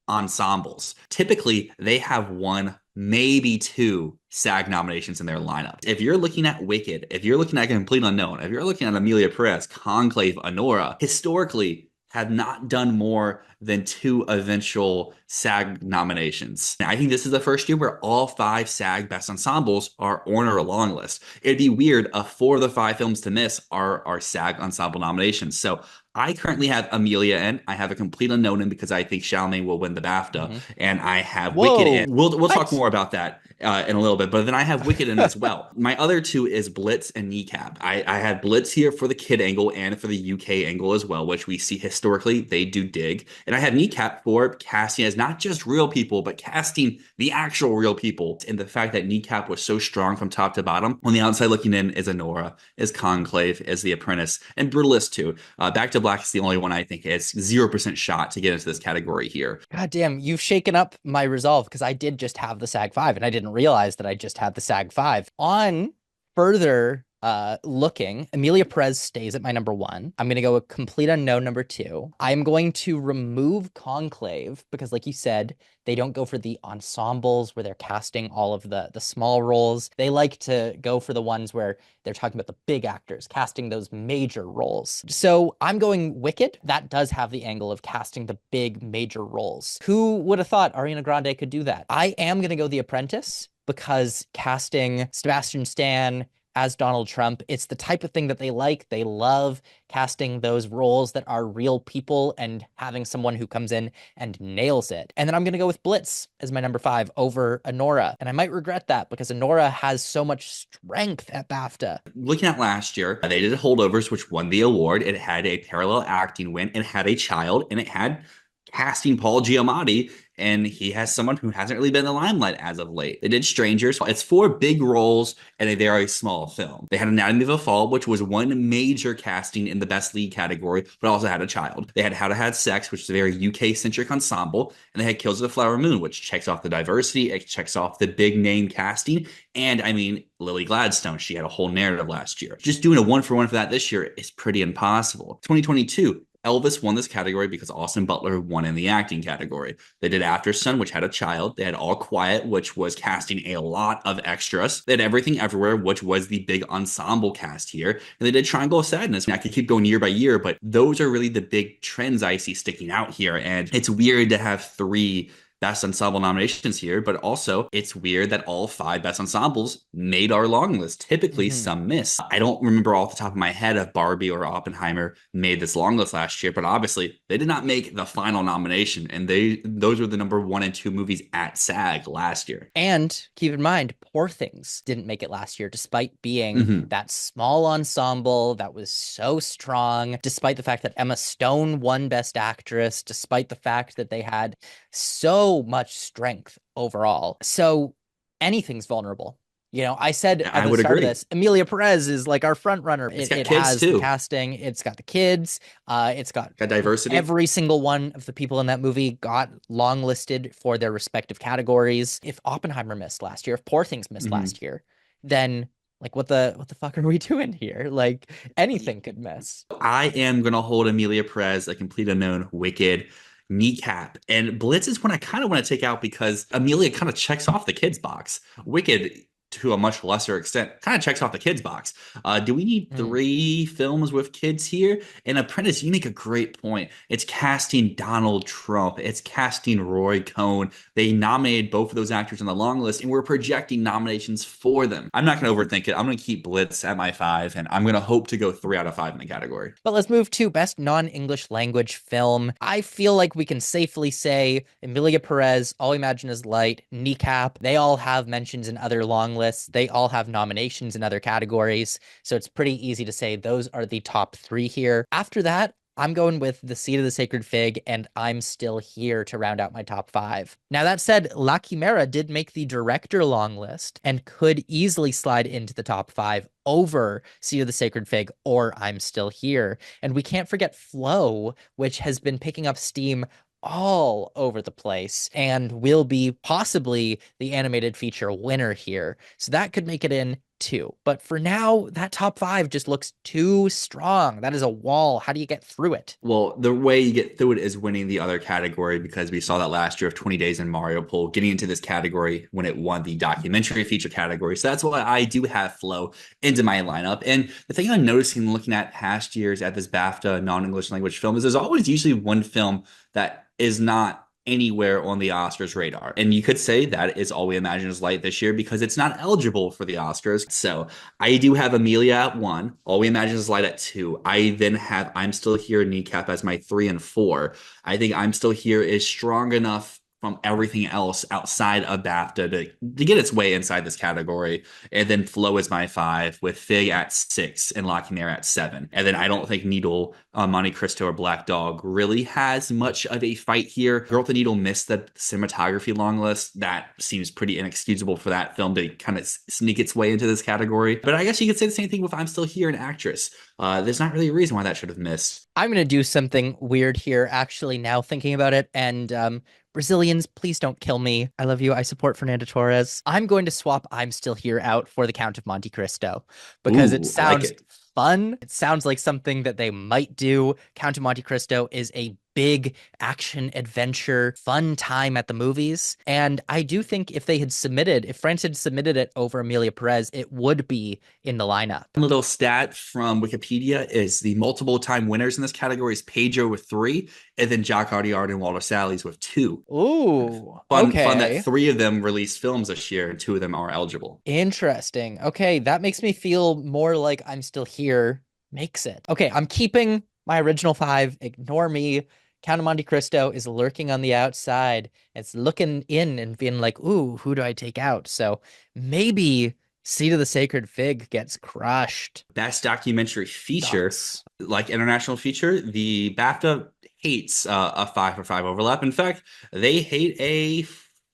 ensembles. Typically, they have one, maybe two SAG nominations in their lineup. If you're looking at Wicked, if you're looking at Complete Unknown, if you're looking at Amelia Perez, Conclave, Honora, historically have not done more than two eventual SAG nominations. And I think this is the first year where all five SAG Best Ensembles are on our long list. It'd be weird if four of the five films to miss are SAG Ensemble nominations. So I currently have Amelia in. I have a Complete Unknown in because I think Chalamet will win the BAFTA, and I have Wicked Whoa. in. We'll talk What? more about that in a little bit, but then I have Wicked in as well. My other two is Blitz and Kneecap. I have Blitz here for the kid angle and for the UK angle as well, which we see historically they do dig. And I have Kneecap for casting as not just real people, but casting the actual real people. And the fact that Kneecap was so strong from top to bottom. On the outside looking in is Honora, is Conclave, is The Apprentice, and Brutalist too. Back to Black is the only one I think is 0% shot to get into this category here. God damn, you've shaken up my resolve because I did just have the SAG 5 and I didn't realize that I just had the SAG 5. On further looking, Amelia Perez stays at my number 1. I'm going to go a Complete Unknown number 2. I'm going to remove Conclave because, like you said, they don't go for the ensembles where they're casting all of the small roles. They like to go for the ones where they're talking about the big actors, casting those major roles. So I'm going Wicked. That does have the angle of casting the big major roles. Who would have thought Ariana Grande could do that? I am going to go The Apprentice because casting Sebastian Stan as Donald Trump, it's the type of thing that they like. They love casting those roles that are real people and having someone who comes in and nails it. And then I'm going to go with Blitz as my number 5 over Honora. And I might regret that because Honora has so much strength at BAFTA. Looking at last year, they did Holdovers, which won the award. It had a parallel acting win, it had a child, and it had casting Paul Giamatti, and he has someone who hasn't really been in the limelight as of late. They did Strangers. It's 4 big roles in a very small film. They had Anatomy of a Fall, which was one major casting in the best lead category, but also had a child. They had How to Have Sex, which is a very UK-centric ensemble, and they had Kills of the Flower Moon, which checks off the diversity, it checks off the big name casting, and I mean, Lily Gladstone, she had a whole narrative last year. Just doing a one-for-one for that this year is pretty impossible. 2022, Elvis won this category because Austin Butler won in the acting category. They did After Sun, which had a child. They had All Quiet, which was casting a lot of extras. They had Everything Everywhere, which was the big ensemble cast here. And they did Triangle of Sadness. I could keep going year by year, but those are really the big trends I see sticking out here. And it's weird to have 3 Best Ensemble nominations here, but also it's weird that all 5 Best Ensembles made our long list. Typically, some miss. I don't remember off the top of my head if Barbie or Oppenheimer made this long list last year, but obviously they did not make the final nomination, and those were the number 1 and 2 movies at SAG last year. And keep in mind, Poor Things didn't make it last year, despite being that small ensemble that was so strong, despite the fact that Emma Stone won Best Actress, despite the fact that they had so much strength overall. So anything's vulnerable. You know, I said at the start of this, Amelia Perez is like our front runner. It has the casting, it's got the kids, it's got diversity. Every single one of the people in that movie got long listed for their respective categories. If Oppenheimer missed last year, if Poor Things missed last year, then like what the fuck are we doing here? Like anything could miss. I am gonna hold Amelia Perez, a Complete Unknown, Wicked, Kneecap, and Blitz is one I kind of want to take out because Amelia kind of checks off the kids box. Wicked, to a much lesser extent, kind of checks off the kids box. Do we need 3 films with kids here? And Apprentice, you make a great point. It's casting Donald Trump. It's casting Roy Cohn. They nominated both of those actors on the long list, and we're projecting nominations for them. I'm not going to overthink it. I'm going to keep Blitz at my 5, and I'm going to hope to go 3 out of 5 in the category. But let's move to Best Non-English Language Film. I feel like we can safely say Amelia Perez, All We Imagine Is Light, Kneecap, they all have mentions in other long lists. They all have nominations in other categories. So it's pretty easy to say those are the top 3 here. After that, I'm going with The Seed of the Sacred Fig and I'm Still Here to round out my top five. Now, that said, La Chimera did make the director long list and could easily slide into the top five over Seed of the Sacred Fig or I'm Still Here. And we can't forget Flow, which has been picking up steam all over the place and will be possibly the animated feature winner here. So that could make it in too. But for now, that top five just looks too strong. That is a wall. How do you get through it? Well, the way you get through it is winning the other category because we saw that last year of 20 Days in Mario Pool getting into this category when it won the documentary feature category. So that's why I do have Flow into my lineup. And the thing I'm noticing looking at past years at this BAFTA non-English language film is there's always usually one film that is not anywhere on the Oscars radar. And you could say that is All We Imagine Is Light this year because it's not eligible for the Oscars. So I do have Amelia at one, All We Imagine Is Light at two. I then have I'm Still Here, Kneecap as my three and four. I think I'm Still Here is strong enough from everything else outside of BAFTA to get its way inside this category. And then Flow is my five, with Fig at six and La Chimera at seven. And then I don't think Needle, Monte Cristo, or Black Dog really has much of a fight here. Girl with the Needle missed the cinematography long list. That seems pretty inexcusable for that film to kind of sneak its way into this category. But I guess you could say the same thing with I'm Still Here, an actress. There's not really a reason why that should have missed. I'm going to do something weird here, actually, now thinking about it. And Brazilians, please don't kill me. I love you. I support Fernando Torres. I'm going to swap I'm Still Here out for The Count of Monte Cristo because it Ooh, I like sounds it. fun. It sounds like something that they might do. Count of Monte Cristo is a big action adventure, fun time at the movies. And I do think if France had submitted it over Amelia Perez, it would be in the lineup. One little stat from Wikipedia is the multiple time winners in this category is Pedro with three, and then Jacques Audiard and Walter Salles with two. Ooh, Fun that okay. three of them released films this year and two of them are eligible. Interesting. Okay, that makes me feel more like I'm Still Here makes it. Okay, I'm keeping my original five. Ignore me. Count of Monte Cristo is lurking on the outside. It's looking in and being like, ooh, who do I take out? So maybe Seed of the Sacred Fig gets crushed. Best documentary feature, Sucks. like international feature, the BAFTA hates a 5 for 5 overlap. In fact, they hate a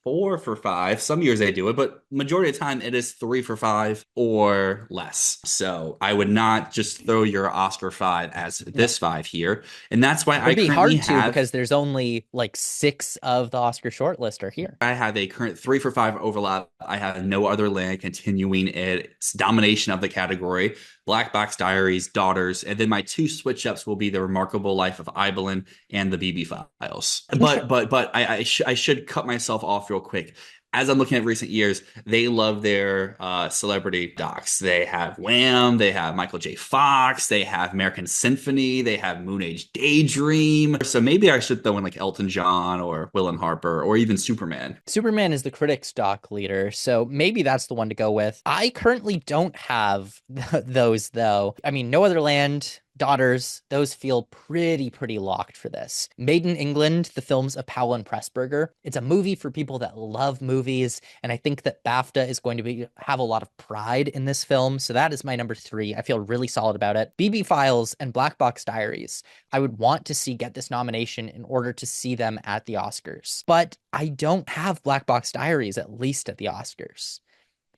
4 for 5. Some years they do it, but majority of the time it is 3 for 5 or less. So I would not just throw your Oscar five as No. this five here. And that's why It would I be currently hard to have because there's only like six of the Oscar shortlist are here. I have a current 3 for 5 overlap. I have no other land continuing its domination of the category. Black Box Diaries, Daughters, and then my two switch ups will be The Remarkable Life of Ibelin and the BB Files. I should cut myself off real quick. As I'm looking at recent years, they love their celebrity docs. They have Wham, they have Michael J. Fox, they have American Symphony, they have Moon Age Daydream. So maybe I should throw in like Elton John or Will and Harper or even Superman. Superman is the critics' doc leader, so maybe that's the one to go with. I currently don't have those though. I mean, No Other Land, Daughters, those feel pretty locked for this. Made in England, the film's of Powell and Pressburger. It's a movie for people that love movies, and I think that BAFTA is going to have a lot of pride in this film, so that is my number three. I feel really solid about it. BB Files and Black Box Diaries, I would want to see get this nomination in order to see them at the Oscars. But I don't have Black Box Diaries, at least at the Oscars.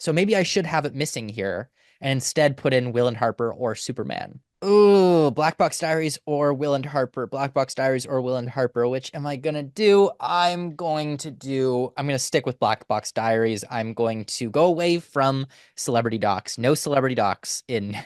So maybe I should have it missing here and instead put in Will and Harper or Superman. Ooh, Black Box Diaries or Will and Harper. Black Box Diaries or Will and Harper. Which am I gonna do? I'm going to stick with Black Box Diaries. I'm going to go away from celebrity docs. No celebrity docs in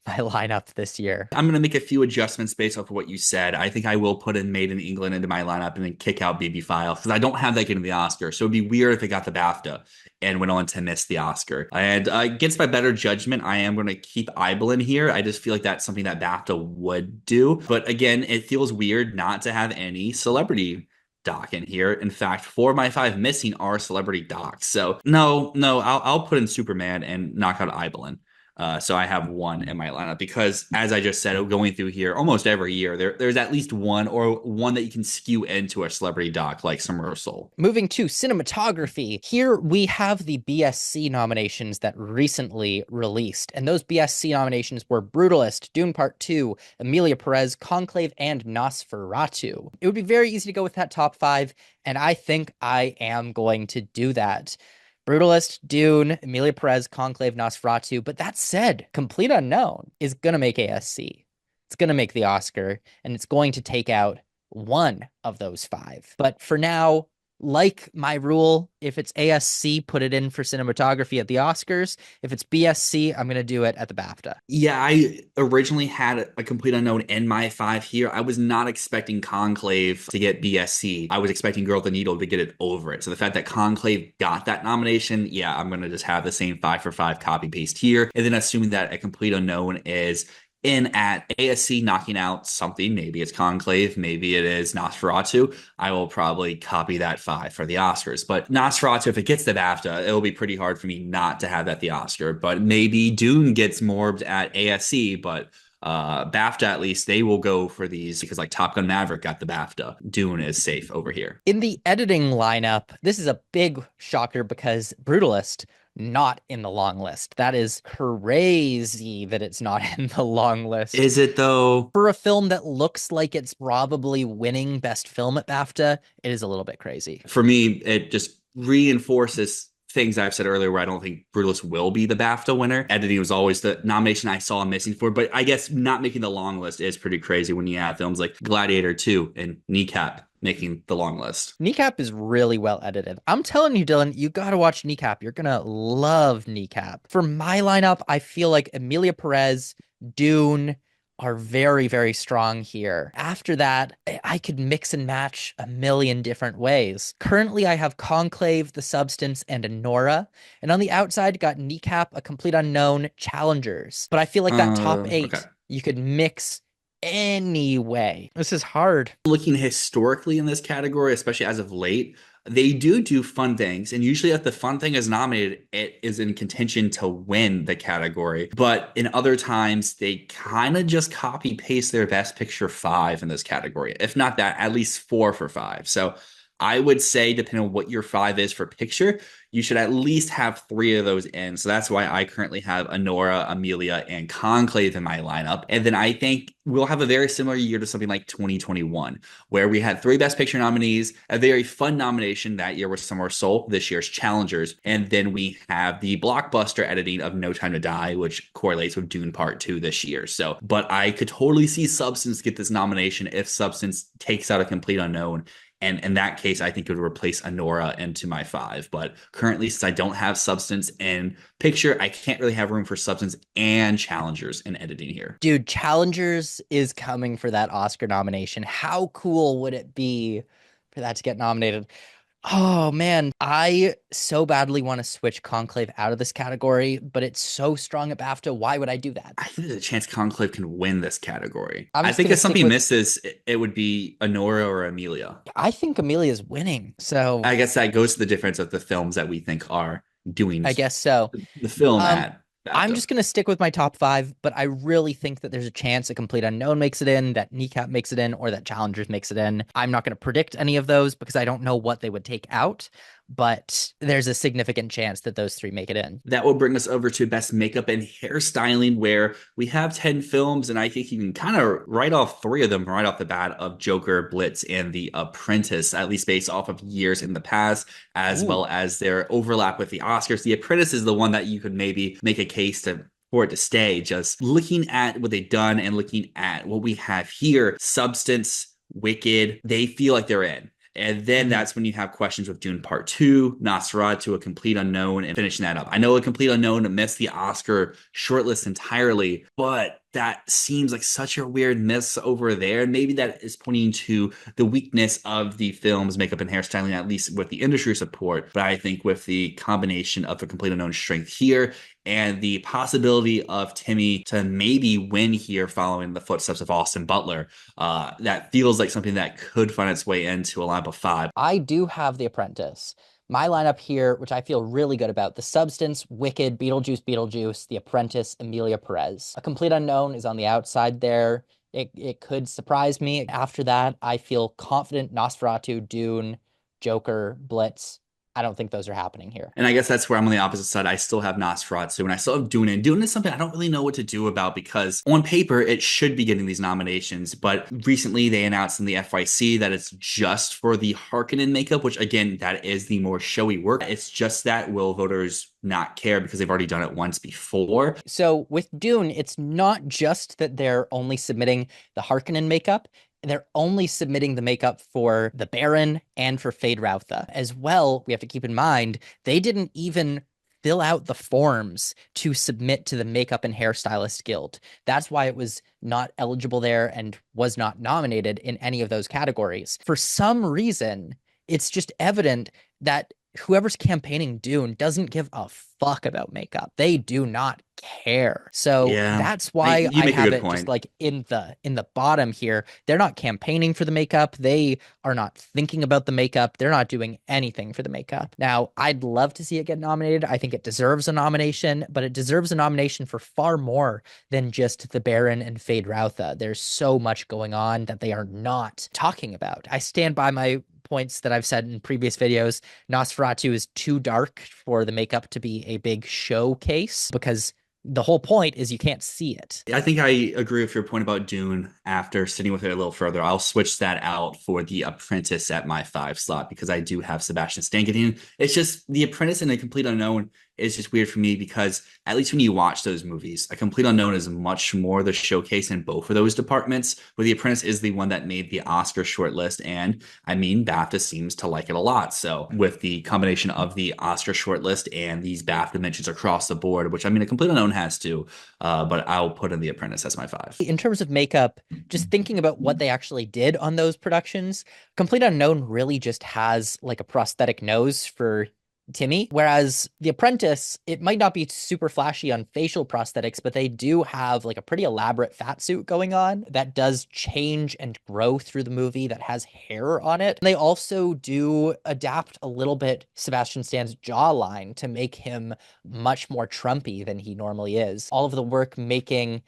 my lineup this year. I'm going to make a few adjustments based off of what you said. I think I will put in Made in England into my lineup and then kick out BB Files because I don't have that getting the Oscar. So it'd be weird if it got the BAFTA and went on to miss the Oscar. And against my better judgment, I am going to keep Ibelin here. I just feel like that's something that BAFTA would do. But again, it feels weird not to have any celebrity doc in here. In fact, 4 of my 5 missing are celebrity docs. So no, I'll put in Superman and knock out Ibelin. So I have one in my lineup because, as I just said, going through here almost every year, there's at least one or one that you can skew into a celebrity doc like Summer of Soul. Moving to cinematography, here we have the BSC nominations that recently released. And those BSC nominations were Brutalist, Dune Part 2, Emilia Perez, Conclave, and Nosferatu. It would be very easy to go with that top 5, and I think I am going to do that. Brutalist, Dune, Emilia Perez, Conclave, Nosferatu. But that said, Complete Unknown is going to make ASC. It's going to make the Oscar, and it's going to take out one of those 5. But for now, like my rule, if it's ASC, put it in for cinematography at the Oscars. If it's BSC, I'm going to do it at the BAFTA. Yeah, I originally had a Complete Unknown in my 5 here. I was not expecting Conclave to get BSC. I was expecting Girl with the Needle to get it over it. So the fact that Conclave got that nomination, yeah, I'm going to just have the same 5 for 5 copy paste here. And then assuming that a Complete Unknown is in at ASC knocking out something, maybe it's Conclave, maybe it is Nosferatu, I will probably copy that 5 for the Oscars. But Nosferatu, if it gets the BAFTA, it'll be pretty hard for me not to have that the Oscar. But maybe Dune gets morbed at ASC, but BAFTA, at least, they will go for these because like Top Gun Maverick got the BAFTA. Dune is safe over here. In the editing lineup, this is a big shocker because Brutalist not in the long list. That is crazy that it's not in the long list. Is it though? For a film that looks like it's probably winning best film at BAFTA, it is a little bit crazy. For me, it just reinforces things I've said earlier where I don't think Brutalist will be the BAFTA winner. Editing was always the nomination I saw missing for, but I guess not making the long list is pretty crazy when you have films like Gladiator 2 and Kneecap making the long list. Kneecap is really well edited. I'm telling you, Dylan, you gotta watch Kneecap. You're gonna love Kneecap. For my lineup, I feel like Emilia Perez, Dune are very, very strong here. After that, I could mix and match a million different ways. Currently, I have Conclave, The Substance, and Anora. And on the outside, got Kneecap, A Complete Unknown, Challengers. But I feel like that top 8, okay, you could mix anyway. This is hard. Looking historically in this category, especially as of late, they do fun things. And usually if the fun thing is nominated, it is in contention to win the category. But in other times, they kind of just copy paste their best picture 5 in this category. If not that, at least 4 for 5. So I would say, depending on what your 5 is for picture, you should at least have 3 of those in. So that's why I currently have Anora, Amelia, and Conclave in my lineup. And then I think we'll have a very similar year to something like 2021, where we had 3 Best Picture nominees, a very fun nomination that year was Summer of Soul, this year's Challengers. And then we have the blockbuster editing of No Time to Die, which correlates with Dune Part 2 this year. So, but I could totally see Substance get this nomination if Substance takes out A Complete Unknown. And in that case, I think it would replace Anora into my 5. But currently, since I don't have Substance in picture, I can't really have room for Substance and Challengers in editing here. Dude, Challengers is coming for that Oscar nomination. How cool would it be for that to get nominated? Oh man, I so badly want to switch Conclave out of this category, but it's so strong at BAFTA. Why would I do that? I think there's a chance Conclave can win this category. I'm I just think gonna if stick something with- misses, it would be Anora or Amelia. I think Amelia's winning, so I guess that goes to the difference of the films that we think are doing I guess so. the film at I'm BAFTA. just going to stick with my top 5, but I really think that there's a chance A Complete Unknown makes it in, that Kneecap makes it in, or that Challengers makes it in. I'm not going to predict any of those because I don't know what they would take out, but there's a significant chance that those 3 make it in. That will bring us over to Best Makeup and Hairstyling, where we have 10 films, and I think you can kind of write off 3 of them right off the bat of Joker, Blitz, and The Apprentice, at least based off of years in the past, as well as their overlap with the Oscars. The Apprentice is the one that you could maybe make a case for it to stay. Just looking at what they've done and looking at what we have here, Substance, Wicked, they feel like they're in. And then that's when you have questions with Dune Part 2, Nosferatu, A Complete Unknown, and finishing that up. I know A Complete Unknown missed the Oscar shortlist entirely, but that seems like such a weird miss over there. And maybe that is pointing to the weakness of the film's makeup and hairstyling, at least with the industry support. But I think with the combination of A Complete Unknown strength here and the possibility of Timmy to maybe win here following the footsteps of Austin Butler, that feels like something that could find its way into a lineup of 5. I do have The Apprentice, My lineup here, which I feel really good about: The Substance, Wicked, Beetlejuice, The Apprentice, Emilia Perez. A Complete Unknown is on the outside there. It could surprise me. After that, I feel confident Nosferatu, Dune, Joker, Blitz. I don't think those are happening here. And I guess that's where I'm on the opposite side. I still have Nosferatu and I still have Dune. And Dune is something I don't really know what to do about because on paper, it should be getting these nominations. But recently they announced in the FYC that it's just for the Harkonnen makeup, which again, that is the more showy work. It's just that will voters not care because they've already done it once before? So with Dune, it's not just that they're only submitting the Harkonnen makeup. They're only submitting the makeup for the Baron and for Feyd-Rautha. As well, we have to keep in mind, they didn't even fill out the forms to submit to the Makeup and Hairstylist Guild. That's why it was not eligible there and was not nominated in any of those categories. For some reason, it's just evident that whoever's campaigning Dune doesn't give a fuck about makeup. They do not care. So Yeah, that's why you I make a have good it just point. like in the bottom here. They're not campaigning for the makeup. They are not thinking about the makeup. They're not doing anything for the makeup. Now, I'd love to see it get nominated. I think it deserves a nomination, but it deserves a nomination for far more than just the Baron and Feyd-Rautha. There's so much going on that they are not talking about. I stand by my points that I've said in previous videos. Nosferatu is too dark for the makeup to be a big showcase because the whole point is you can't see it. I think I agree with your point about Dune. After sitting with it a little further, I'll switch that out for The Apprentice at my 5 slot because I do have Sebastian Stan getting in. It's just The Apprentice and A Complete Unknown is just weird for me because at least when you watch those movies, A Complete Unknown is much more the showcase in both of those departments, where The Apprentice is the one that made the Oscar shortlist. And I mean, BAFTA seems to like it a lot. So with the combination of the Oscar shortlist and these BAFTA mentions across the board, which I mean, A Complete Unknown has too, but I'll put in The Apprentice as my 5. In terms of makeup, just thinking about what they actually did on those productions, Complete Unknown really just has like a prosthetic nose for Timmy. Whereas The Apprentice, it might not be super flashy on facial prosthetics, but they do have like a pretty elaborate fat suit going on that does change and grow through the movie that has hair on it. And they also do adapt a little bit Sebastian Stan's jawline to make him much more Trumpy than he normally is. All of the work making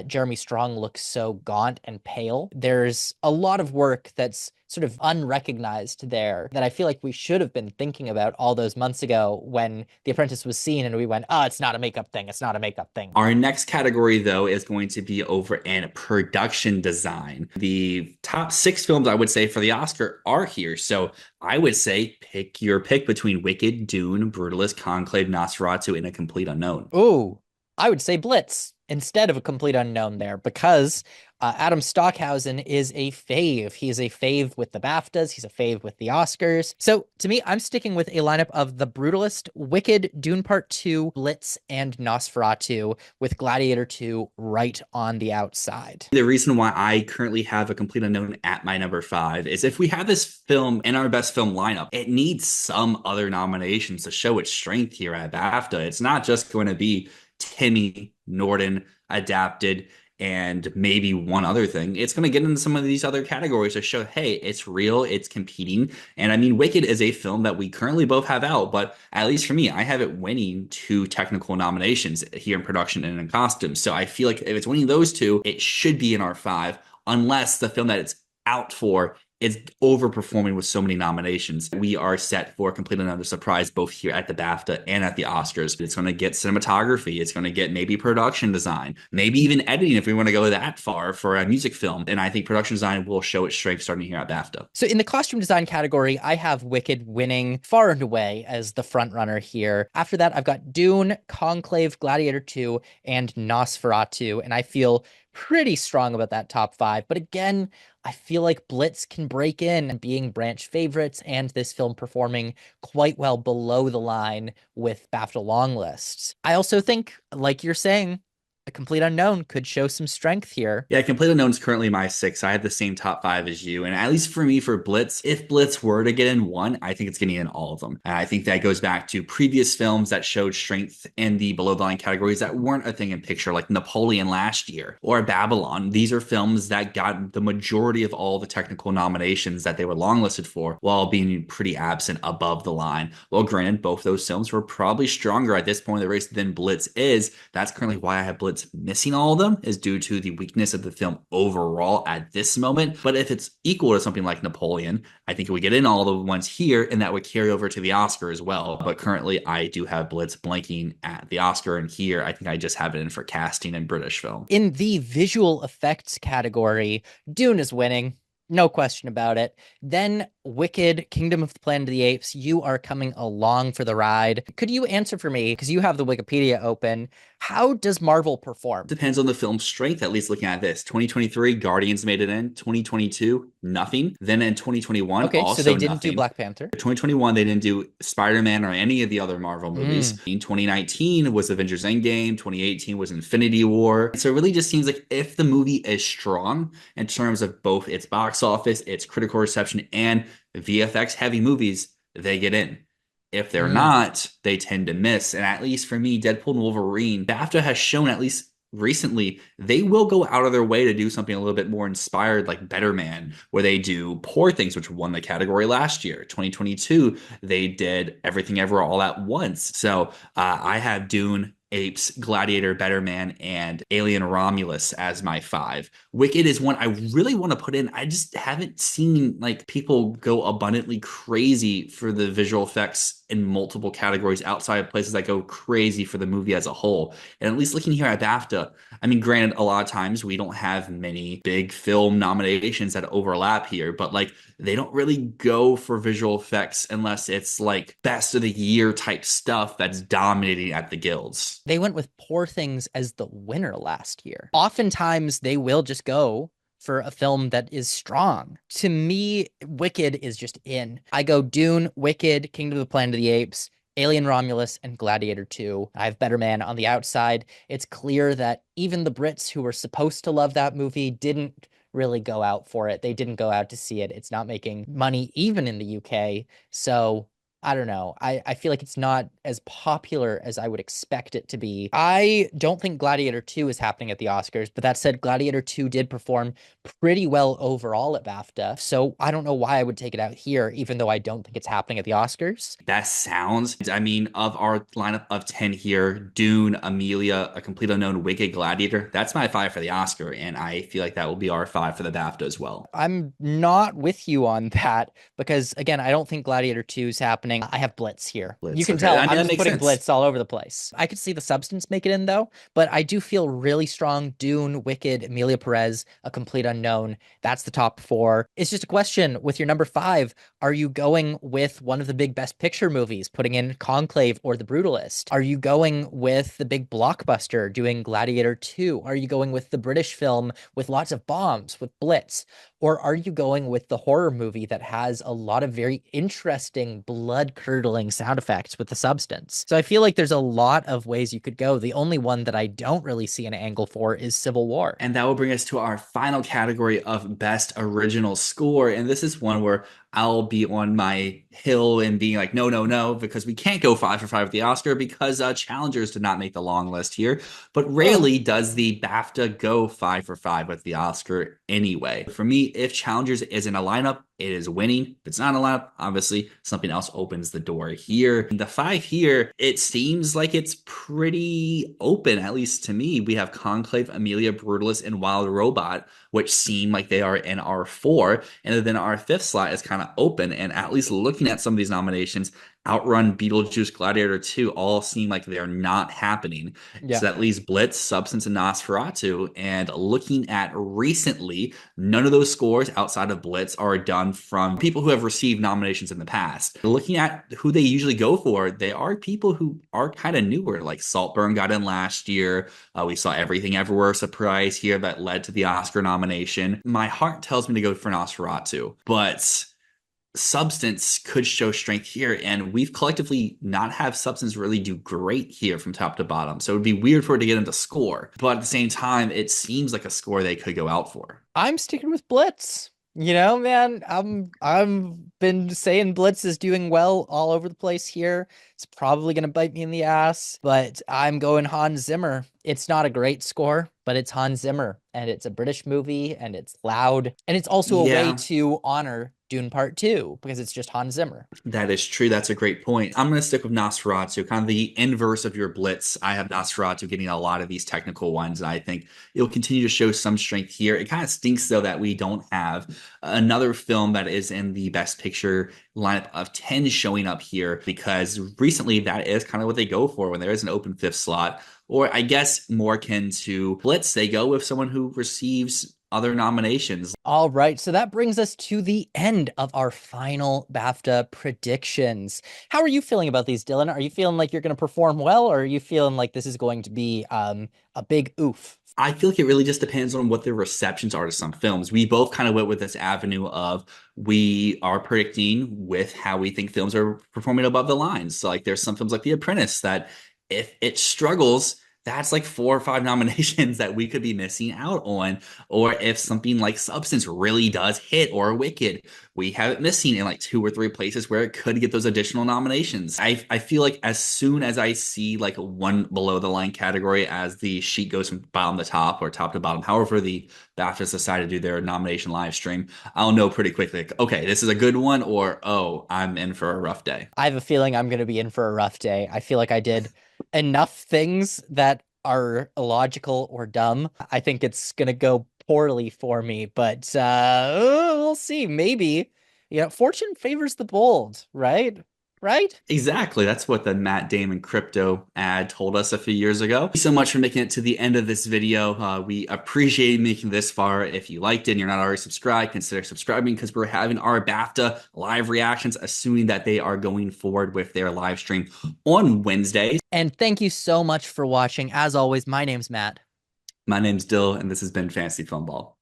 Jeremy Strong looks so gaunt and pale. There's a lot of work that's sort of unrecognized there that I feel like we should have been thinking about all those months ago when The Apprentice was seen and we went, oh, it's not a makeup thing. It's not a makeup thing. Our next category, though, is going to be over in production design. The top 6 films I would say for the Oscar are here. So I would say pick your pick between Wicked, Dune, Brutalist, Conclave, Nosferatu, and A Complete Unknown. Ooh, I would say Blitz instead of A Complete Unknown there because Adam Stockhausen is a fave. He's a fave with the BAFTAs. He's a fave with the Oscars. So to me, I'm sticking with a lineup of The Brutalist, Wicked, Dune Part 2, Blitz, and Nosferatu, with Gladiator 2 right on the outside. The reason why I currently have A Complete Unknown at my number 5 is if we have this film in our best film lineup, it needs some other nominations to show its strength here at BAFTA. It's not just going to be Timmy, Norton, adapted, and maybe one other thing. It's going to get into some of these other categories to show, hey, it's real, it's competing. And I mean, Wicked is a film that we currently both have out, but at least for me, I have it winning 2 technical nominations here in production and in costumes. So I feel like if it's winning those 2, it should be in our 5, unless the film that it's out for is overperforming with so many nominations. We are set for completely another surprise both here at the BAFTA and at the Oscars. It's going to get cinematography. It's going to get maybe production design, maybe even editing if we want to go that far for a music film. And I think production design will show its strength starting here at BAFTA. So in the costume design category, I have Wicked winning far and away as the front runner here. After that, I've got Dune, Conclave, Gladiator 2, and Nosferatu. And I feel pretty strong about that top 5. But again, I feel like Blitz can break in and being branch favorites and this film performing quite well below the line with BAFTA long lists. I also think, like you're saying, A Complete Unknown could show some strength here. Yeah, Complete Unknown is currently my six. I had the same top five as you. And at least for me, for Blitz, if Blitz were to get in one, I think it's getting in all of them. And I think that goes back to previous films that showed strength in the below the line categories that weren't a thing in picture, like Napoleon last year or Babylon. These are films that got the majority of all the technical nominations that they were longlisted for while being pretty absent above the line. Well, granted, both those films were probably stronger at this point in the race than Blitz is. That's currently why I have Blitz missing all of them, is due to the weakness of the film overall at this moment. But if it's equal to something like Napoleon, I think we get in all the ones here, and that would carry over to the Oscar as well. But currently, I do have Blitz blanking at the Oscar, and here I think I just have it in for casting and British film. In the visual effects category, Dune is winning. No question about it. Then Wicked, Kingdom of the Planet of the Apes, you are coming along for the ride. Could you answer for me, because you have the Wikipedia open, how does Marvel perform? Depends on the film's strength, at least looking at this. 2023, Guardians made it in. 2022, nothing. Then in 2021, Okay, also so they didn't nothing. do Black Panther. 2021, they didn't do Spider-Man or any of the other Marvel movies. In 2019 was Avengers Endgame. 2018 was Infinity War. So it really just seems like if the movie is strong in terms of both its box office, its critical reception, and VFX heavy movies, they get in. If they're not, they tend to miss. And at least for me, Deadpool and Wolverine, BAFTA has shown, at least recently, they will go out of their way to do something a little bit more inspired, like Better Man, where they do Poor Things, which won the category last year. 2022, they did Everything Ever All at Once. So I have Dune, Apes, Gladiator, Better Man, and Alien Romulus as my five. Wicked is one I really want to put in. I just haven't seen like people go abundantly crazy for the visual effects in multiple categories outside of places that go crazy for the movie as a whole. And at least looking here at BAFTA, I mean, granted, a lot of times we don't have many big film nominations that overlap here, but like they don't really go for visual effects unless it's like best of the year type stuff that's dominating at the guilds. They went with Poor Things as the winner last year. Oftentimes, they will just go for a film that is strong. To me, Wicked is just in. I go Dune, Wicked, Kingdom of the Planet of the Apes, Alien Romulus, and Gladiator 2. I have Better Man on the outside. It's clear that even the Brits who were supposed to love that movie didn't really go out for it. They didn't go out to see it. It's not making money even in the UK. So I don't know. I feel like it's not as popular as I would expect it to be. I don't think Gladiator 2 is happening at the Oscars, but that said, Gladiator 2 did perform pretty well overall at BAFTA. So I don't know why I would take it out here, even though I don't think it's happening at the Oscars. That sounds, I mean, of our lineup of 10 here, Dune, Amelia, A Complete Unknown, Wicked, Gladiator, that's my five for the Oscar. And I feel like that will be our five for the BAFTA as well. I'm not with you on that because, again, I don't think Gladiator 2 is happening. I have Blitz here. Blitz, You can okay. tell I mean, I'm that just makes putting sense. Blitz all over the place. I could see the substance make it in though, but I do feel really strong. Dune, Wicked, Amelia Perez, A Complete Unknown. That's the top four. It's just a question with your number five. Are you going with one of the big Best Picture movies, putting in Conclave or The Brutalist? Are you going with the big blockbuster, doing Gladiator 2? Are you going with the British film with lots of bombs, with Blitz? Or are you going with the horror movie that has a lot of very interesting, blood-curdling sound effects with the substance? So I feel like there's a lot of ways you could go. The only one that I don't really see an angle for is Civil War. And that will bring us to our final category of Best Original Score. And this is one where I'll be on my hill and being like, no, no, no, because we can't go five for five with the Oscar because Challengers did not make the long list here. But rarely does the BAFTA go five for five with the Oscar anyway. For me, if Challengers is in a lineup, it is winning. If it's not a lineup, obviously something else opens the door here. The five here, it seems like it's pretty open, at least to me. We have Conclave, Amelia, Brutalist, and Wild Robot, which seem like they are in our four. And then our fifth slot is kind of open. And at least looking at some of these nominations, Outrun, Beetlejuice, Gladiator 2 all seem like they're not happening. Yeah. So that leaves Blitz, Substance, and Nosferatu. And looking at recently, none of those scores outside of Blitz are done from people who have received nominations in the past. Looking at who they usually go for, they are people who are kind of newer, like Saltburn got in last year. We saw Everything Everywhere surprise here that led to the Oscar nomination. My heart tells me to go for Nosferatu, but substance could show strength here, and we've collectively not have substance really do great here from top to bottom. So it would be weird for it to get into score, but at the same time, it seems like a score they could go out for. I'm sticking with Blitz. You know, man, I'm been saying Blitz is doing well all over the place here. It's probably gonna bite me in the ass, but I'm going Hans Zimmer. It's not a great score, but it's Hans Zimmer, and it's a British movie, and it's loud, and it's also a way Yeah, to honor Dune Part 2 because it's just Hans Zimmer. that is true. That's a great point. I'm going to stick with Nosferatu, kind of the inverse of your Blitz. I have Nosferatu getting a lot of these technical ones, and I think it'll continue to show some strength here. It kind of stinks, though, that we don't have another film that is in the Best Picture lineup of 10 showing up here, because recently that is kind of what they go for when there is an open fifth slot. Or I guess more akin to Blitz, they go with someone who receives other nominations. All right, so that brings us to the end of our final BAFTA predictions. How are you feeling about these, Dylan? Are you feeling like you're going to perform well, or are you feeling like this is going to be a big oof? I feel like it really just depends on what the receptions are to some films. We both kind of went with this avenue of we are predicting with how we think films are performing above the lines. So like there's some films like The Apprentice that if it struggles, that's like 4 or 5 nominations that we could be missing out on. Or if something like Substance really does hit, or Wicked, we have it missing in like 2 or 3 places where it could get those additional nominations. I feel like as soon as I see like one below the line category as the sheet goes from bottom to top or top to bottom, however the BAFTAs decide to do their nomination live stream, I'll know pretty quickly, like, okay, this is a good one, or oh, I'm in for a rough day. I have a feeling I'm going to be in for a rough day. I feel like I did enough things that are illogical or dumb. I think it's going to go poorly for me, but we'll see. Maybe, fortune favors the bold, right? Right? Exactly. That's what the Matt Damon crypto ad told us a few years ago. Thank you so much for making it to the end of this video. We appreciate making this far. If you liked it and you're not already subscribed, consider subscribing, because we're having our BAFTA live reactions, assuming that they are going forward with their live stream on Wednesdays. And thank you so much for watching. As always, my name's Matt. My name's Dill, and this has been Fantasy Filmball.